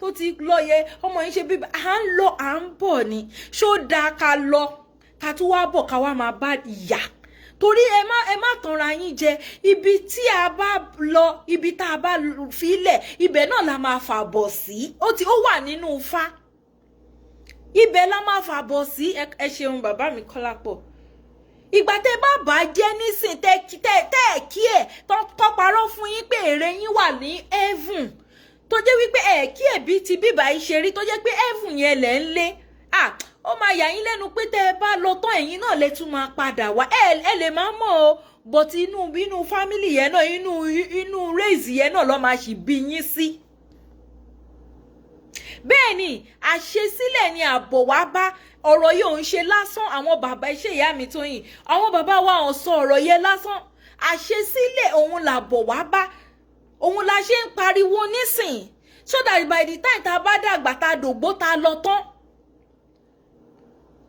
A: tó ti lọ yẹ ọmọ yìí ṣe bíi à ń lọ à ń bọ̀ ni ṣó dáa ká lọ ká tún wá bọ̀ ká wá máa bá ìyà torí ẹ má tanra yín jẹ, ibi tí a bá lọ, ibi tá a bá filẹ̀, ibẹ̀ náà la máa fà bọ̀ sí. Ó wà nínú Ifá, ibẹ̀ la máa fà bọ̀ sí. Ẹ ṣeun bàbá mi Kọ́lápọ̀. Ìgbà tẹ́ bá bà jẹ́ nísìn tẹ́ kí ẹ̀ tó parọ́ fún yín pé èrè yín wà ní heaven, tó jẹ́ wípé kí ẹ̀bí ti bíbà yìí ṣe rí, tó jẹ́ pé heaven yẹn lẹ̀ ń lé. Ó máa yà yín lẹ́nu pé tẹ́ ẹ bá lọ tán ẹ̀yin náà lè tún máa padà wá. Ẹ lè máa mọ̀ o, but inú family yẹn náà, inú race yẹn náà ló máa ṣì bí yín sí. Bẹ́ẹ̀ ni àṣesílẹ̀ ni àbọ̀ wá bá. Ọ̀rọ̀ yìí ò ń ṣe lásán. Àwọn bàbá iṣẹ́ ìyá mi Tóyìn, àwọn bàbá wa ò sọ ọ̀rọ̀ yẹn lásán. Àṣesílẹ̀ òun làbọ̀ wá bá. Òun la ṣe ń pariwo nísìn, so that by the time tá bá dàgbà tá dògbó tá lọ tán,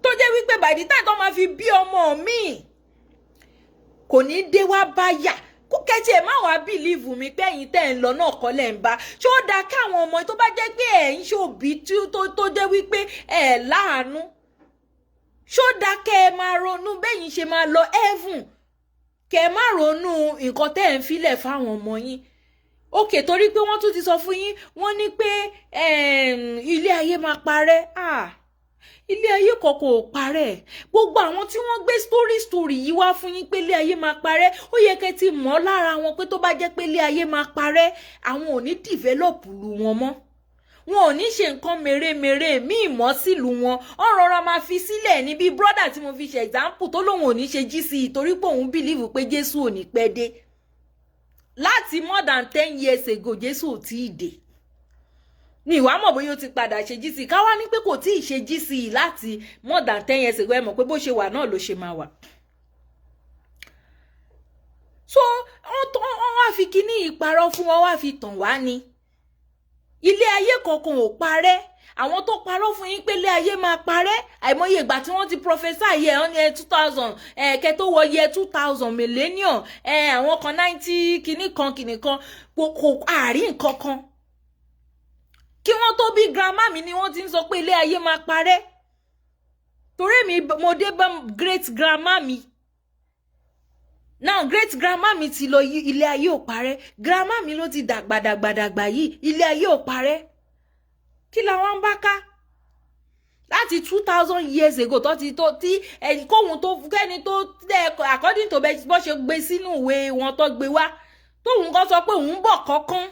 A: tó jẹ́ wípé by the time tó máa fi bí ọmọ mi kò ní dé wá bá yà. Kẹ́tì ẹ̀ má wá bìlíìfù mi pé ẹ̀yin tẹ́ ń lọ náà kọ́ lẹ̀ ń bá. Ṣé ó dáa káwọn ọmọ tó bá jẹ́ pé ẹ̀ ń ṣòbí tó jẹ́ wípé ẹ̀ láàánú? Ṣé ó dáa kẹ́ ẹ máa ronú bẹ́yìn ṣe máa lọ heaven, kẹ́ ẹ má ronú nǹkan tẹ́ ẹ̀ ń filẹ̀ fáwọn ọmọ yín? Okay, torí pé wọ́n tún ti sọ fún yín, wọ́n ní pé ilé ayé máa parẹ́. Ilé ayé kọ̀ọ̀kan ò parẹ́. Gbogbo àwọn tí wọ́n gbé story yìí wá fún yín pé ilé ayé máa parẹ́, ó yẹ kẹ́ ti mọ̀ lára wọn pé tó bá jẹ́ pé ilé ayé máa parẹ́, àwọn ò ní develop lu wọn mọ́. Wọn ò ní ṣe nǹkan mèremère míì mọ́ sílùú wọn. Ọ̀n rọra máa fi sílẹ̀ ní bí brother tí mo fi ṣe example tó lóun ò ní ṣe GCE torí pé òun believe pé Jésù ò ní pẹ́ dé. Láti more than 10 years ago, Jésù ò tí ì dé. Ní ìwà mọ̀ bóyá ó ti padà ṣe GCE. Ká wá ní pé kò tí ì ṣe GCE láti more than 10 years ago, ẹ mọ̀ pé bó ṣe wà náà ló ṣe máa wà. So wọ́n wá fi kíní ìparọ́ fún wọn, wá fi tàn wá ni. Ilé ayé kankan ò parẹ́. Àwọn tó parọ́ fún yín pé ilé ayé máa parẹ́, àìmọye ìgbà tí wọ́n ti prophesy yẹ ọ́n ní 2000 kẹ́ tó wọ yẹ 2000 millennium, àwọn kan 90 kíní kan kò àárín nǹkan kan. Kí wọ́n tó bí grandma mi ni wọ́n ti ń sọ pé ilé ayé máa parẹ́. Torí mi mo dé bá great grandma mi. Now great grandma mi ti lọ ilé ayé ò parẹ́. Grandma mi ló ti dàgbàdàgbàdàgbà yìí, ilé ayé ò parẹ́. Kí la wọ́n bá ká? Láti 2000 years ago tó tí kóhun tó kẹ́ni tó according to bó ṣe gbé sínú ìwé wọn tó gbé wá, tóhun kan sọ pé òun bọ̀ kọ́kán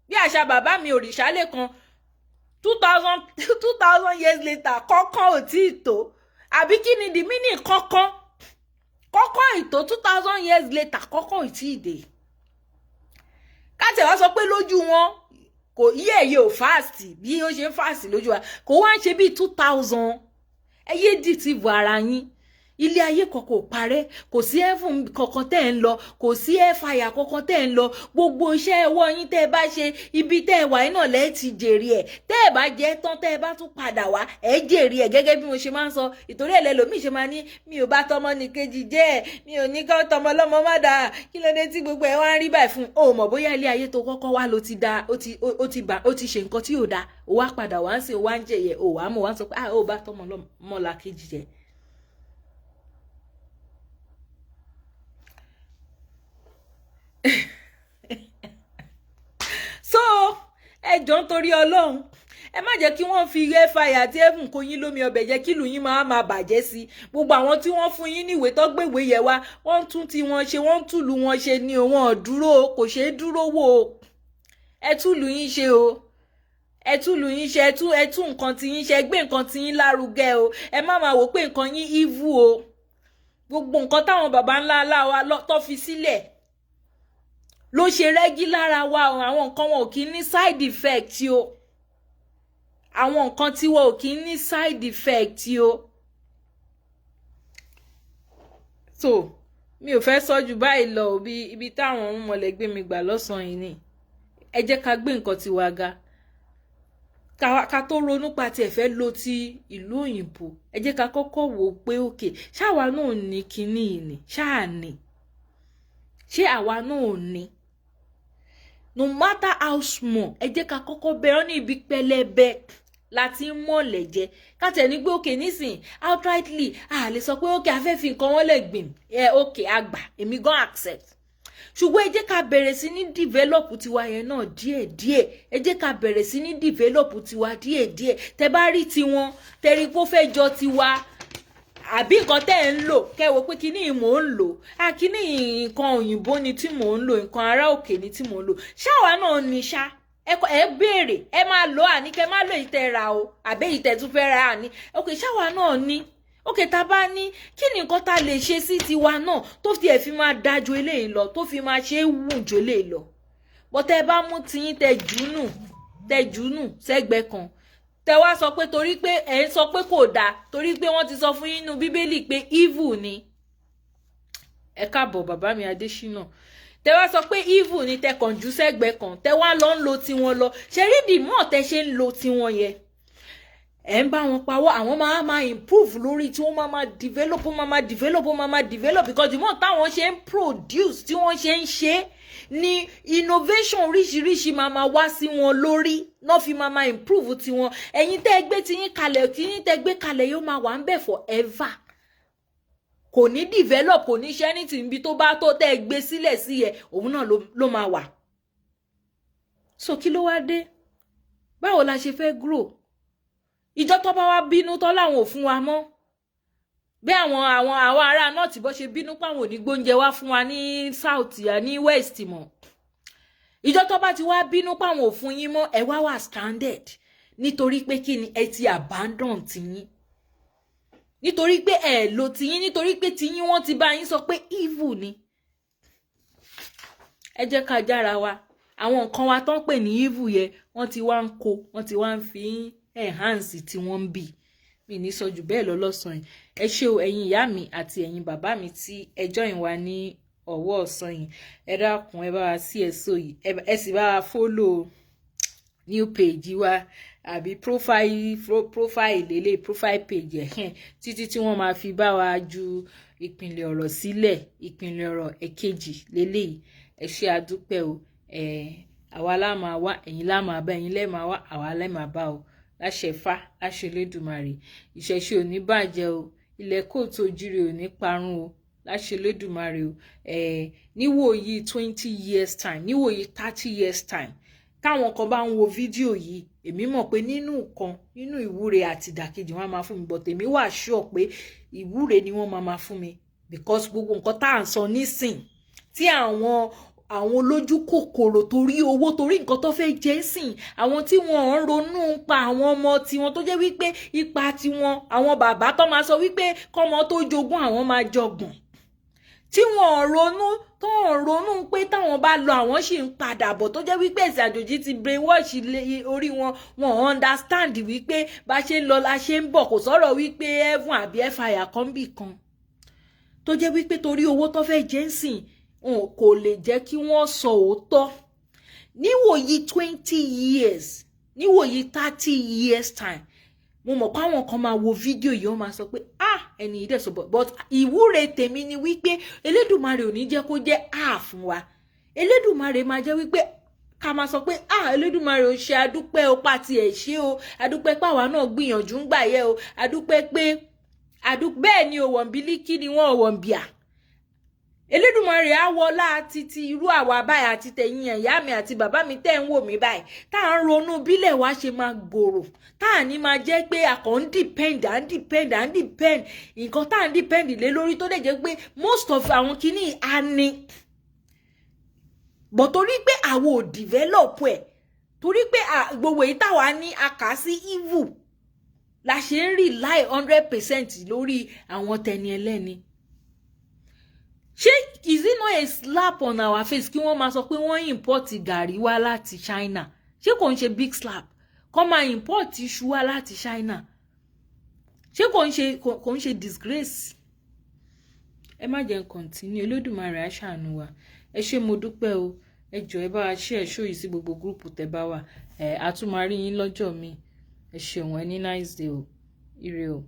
A: bí àṣà bàbá mi òrìṣà lẹ́kan 2000 years later kọ́kán ò tí ì tó. Àbí kí ni the meaning kọ́kán? Kọ́kán ìtó 2000 years later kọ́kán ò tí ì dé. Káti wá sọ pé lójú wọn kò yẹ ò fast bí ó ṣe fast lójú wa, kò wá ń ṣe bí 2000. Ẹ yé dìtìbù ara yín. Ilé ayé kankan ò parẹ́, kò sí heaven kankan tẹ́ ń lọ, kò sí fire kankan tẹ́ ń lọ. Gbogbo iṣẹ́ ọwọ́ yín tẹ́ bá ṣe, ibi tẹ́ wà náà lẹ́ ti jèrè ẹ̀. Tẹ́ bá jẹ́ tán tẹ́ bá tún padà wá, ẹ jèrè ẹ̀ gẹ́gẹ́ bí mo ṣe máa ń sọ. Ìtorí ẹlẹ́lòmíì ṣe máa ní mi ò bá tọmọ ní kejì jẹ́, mi ò ní kọ́ tọmọ lọ́mọ má dáa. Kí ló dé tí gbogbo ẹ̀ wá ń rí báyìí fún? O mọ̀ bóyá ilé ayé tó kọ́kọ́ wá ló ti da, ó ti ṣe nǹkan tí ò da. Ó wá padà wá ń ṣe, ó wá ń jẹ̀yẹ̀, ó wá mọ̀ wá sọ pé ó bá tọmọ lọ́mọ la kejì jẹ́. So ẹ jọ̀ọ́ nítorí Ọlọ́run, ẹ má jẹ́ kí wọ́n fi fire àti heaven kó yín lómi ọbẹ̀ jẹ́ kí ìlú yín máa bàjẹ́ sí. Gbogbo àwọn tí wọ́n fún yín níwèé tó gbéwèé yẹ wá, wọ́n tún tí wọ́n ṣe, wọ́n túlù wọn ṣe ni wọ́n dúró, kò ṣeé dúró wò ó. Ẹ túlù yín ṣe o, ẹ túlù yín ṣe, ẹ tú nǹkan tí yín ṣe, gbé nǹkan tí yín lárugẹ o. Ẹ má máa wò pé nǹkan yín evil o. Gbogbo nǹkan táwọn baba ńlá wa tó fi sílẹ̀ ló ṣe rẹ́gí lára wa. Àwọn nǹkan wọn ò kí ní side effect o. Àwọn nǹkan tí wọn ò kí ní side effect o. So mi ò fẹ́ sọ jù báyìí lọ bí ibi táwọn mọ̀lẹ́gbẹ́ mi gbà lọ́sàn-án yìí ni. Ẹ jẹ́ ká gbé nǹkan tiwa ga. Ká tó ronú pa tí ẹ fẹ́ lọ ti ìlú òyìnbó. Ẹ jẹ́ ká kọ́kọ́ wò pé okay, ṣáwa náà ní kíní yìí ni, ṣáà ní. Ṣé àwa náà ní? No matter how small, ẹ jẹ́ ká kọ́kọ́ bẹ̀rẹ̀ ní ibi pẹlẹbẹ. láti mọ̀lẹ̀ jẹ káàtẹ̀ ní pé òkè nísìn outrightly a lè sọ pé òkè afẹ́ fi nǹkan wọn lè gbìn òkè àgbà èmi gan accept ṣùgbọ́n ẹ jẹ́ ká bẹ̀rẹ̀ sí ní develop tiwa yẹn náà díẹ̀díẹ̀ ẹ jẹ́ ká bẹ̀rẹ̀ sí ní develop tiwa díẹ̀díẹ̀ tẹ bá rí tiwọn tẹ rí pé ó fẹ́ jọ tiwa àbí nǹkan tẹ́ ń lò kẹwò pé kíní mò ń lò kíní nǹkan òyìnbó ni tí mò ń lò nǹkan ará òkè ni tí mò ń lò ṣáwa náà ní ṣá ẹ béèrè ẹ máa lò àní kẹ má lò ìtẹ ra o àbẹ ìtẹ tún fẹ́ ra àní òkè ṣáwa náà ní òkè tá bá ní kí ni nǹkan tá lè ṣe sí tiwa náà tó fi ẹ fi máa dájú eléyìí lọ tó fi máa ṣe wù jù eléyìí lọ bọ́tẹ́ bá mú tiyín tẹ jùnù sẹ́gbẹ́ kan tẹ wá sọ pé torí pé ẹ ń sọ pé kò dáa torí pé wọ́n ti sọ fún yín nínú bíbélì pé evil ni ẹ káàbọ̀ bàbá mi Adésínà tẹ wá sọ pé evil ni tẹ kàn jù sẹ́gbẹ́ kan tẹ wá lọ ń lo tiwọn lọ ṣe rí dì mọ́ tẹ ṣe ń lo tiwọn yẹn ẹ ń bá wọn pawọ́ àwọn máa improve lórí tí wọ́n máa develop because the more táwọn ṣe ń produce tí wọ́n ṣe ń ṣe ni innovation oríṣiríṣi máa wá sí wọn lórí náà fi máa improve tiwọn ẹ̀yin tẹ́ gbé tiyín kalẹ̀ tiyín tẹ́ gbé kalẹ̀ yóò máa wà ń bẹ̀ forever kò ní develop kò ní ṣe anything bí tó bá tó tẹ́ gbé sílẹ̀ sí ẹ òun náà ló máa wà so kí ló wá dé báwo la ṣe fẹ́ grow ìjọ tó bá wá bínú tó láwọn ò fún wa mọ́ bí àwọn ará north bó ṣe bínú páwọn ò ní gbóúnjẹ wá fún wa ní south ní west mọ́ ìjọ tó bá ti wá bínú páwọn ò fún yín mọ́ ẹ wá wà stranded nítorí pé kí ni ẹ ti abandon tiyín nítorí pé ẹ lò tiyín nítorí pé tiyín wọ́n ti bá yín sọ pé evil ni ẹ jẹ́ ká jára wa àwọn nǹkan wa tán pè ní evil yẹn wọ́n ti wá ń kó wọ́n ti wá ń fi enhance tí wọ́n ń bì mi ní sọ jù bẹ́ẹ̀ lọ lọ́sàn-án ẹ ṣé o ẹ̀yin ìyá mi àti ẹ̀yin bàbá mi tí ẹ join wa ní ọwọ́ ọ̀sán yìí ẹ dákun ẹ bá wa sí ẹ̀sọ́ yìí ẹ sì bá wa follow new page wa àbí profile lélẹ̀ profile page títí tí wọ́n máa fi bá wa ju ìpìnlẹ̀ ọ̀rọ̀ sílẹ̀ ìpìnlẹ̀ ọ̀rọ̀ èkejì lélẹ̀ ẹ ṣé àdúpẹ́ o àwa la máa wá ẹ̀yin la máa bá ẹ̀yin lẹ máa wá àwa lẹ máa bá o láṣẹ Ifá láṣẹ Elédùmarè ìṣẹ̀ṣe ò ní bàjẹ́ o ilẹ̀ kóòtù òjìrè ò ní parun o láṣẹ Elédùmarè o níwòyí 20 years time níwòyí 30 years time táwọn kan bá ń wo fídíò yìí èmi mọ̀ pé nínú ìwúre àti ìdàkejì wọ́n máa fún mi but èmi wà sure pé ìwúre ni wọ́n máa fún mi because gbogbo nǹkan tá à ń sọ nísìn tí àwọn olójú kòkòrò torí owó torí nǹkan tó fẹ́ jẹ sìn àwọn tí wọ́n ń ronú pa àwọn ọmọ tiwọn tó jẹ́ wípé ipa tiwọn àwọn bàbá tó máa sọ wípé kọ́mọ tó jogún àwọn máa jọgbọ̀n tí wọ́n ronú pé táwọn bá lọ àwọn sì ń padà bọ̀ tó jẹ́ wípé ẹ̀sìn àjòjì ti brainwash orí wọn understand wípé bá ṣe ń lọ la ṣe ń bọ̀ kò sọ̀rọ̀ wípé heaven àbí fire kan bì kan tó jẹ́ wípé torí owó tó fẹ́ jẹ sìn kò lè jẹ́ kí wọ́n sọ òótọ́ níwòyí 20 years níwòyí 30 years time mo mọ̀ pé àwọn kan máa wo fídíò yìí wọ́n máa sọ pé ẹni ìdẹ̀ sọ but ìwúre tèmi ni wípé Elédùmarè ò ní jẹ́ kó jẹ́ fún wa Elédùmarè máa jẹ́ wípé ká máa sọ pé Elédùmarè ò ṣe adúpẹ́ o pàtì ẹ̀ ṣe o adúpẹ́ pàwa náà gbìyànjú ń gbà yẹ o adúpẹ́ pé bẹ́ẹ̀ ni òwọ̀n bílíkì ni wọ́n òwọ̀n bíà Elédùmarè á wọlá títí irú àwa báyìí àti tẹ̀yin ìyá mi àti bàbá mi tẹ́ ń wò mí báyìí tá à ń ronú bílẹ̀ wá ṣe máa gbòòrò tá à ní máa jẹ́ pé àkàn ń depend nǹkan tá à ń depend lé lórí tó dẹ̀ jẹ́ pé most of àwọn kìíní á ní but torí pé àwọn ò develop ẹ̀ torí pé gbogbo èyí táwa ní a kà sí evil la ṣe ń rely 100% lórí àwọn tẹni ẹlẹ́ni. Is it not a slap on our face kí wọ́n máa sọ pé wọ́n import gàrí wá láti China ṣé kò ń ṣe big slap kọ́ máa import iṣu wá láti China ṣé kò ń ṣe disgrace. ẹ má jẹ́ n continue Olódùmarè á ṣàánú wa ẹ ṣé mo dúpẹ́ o ẹ jọ̀ọ́ ẹ bá wa share show yìí sí gbogbo gúrùpù tẹ́ bá wà a tún máa rí yín lọ́jọ́ mi ẹ ṣeun ẹ ní nice day o ire o.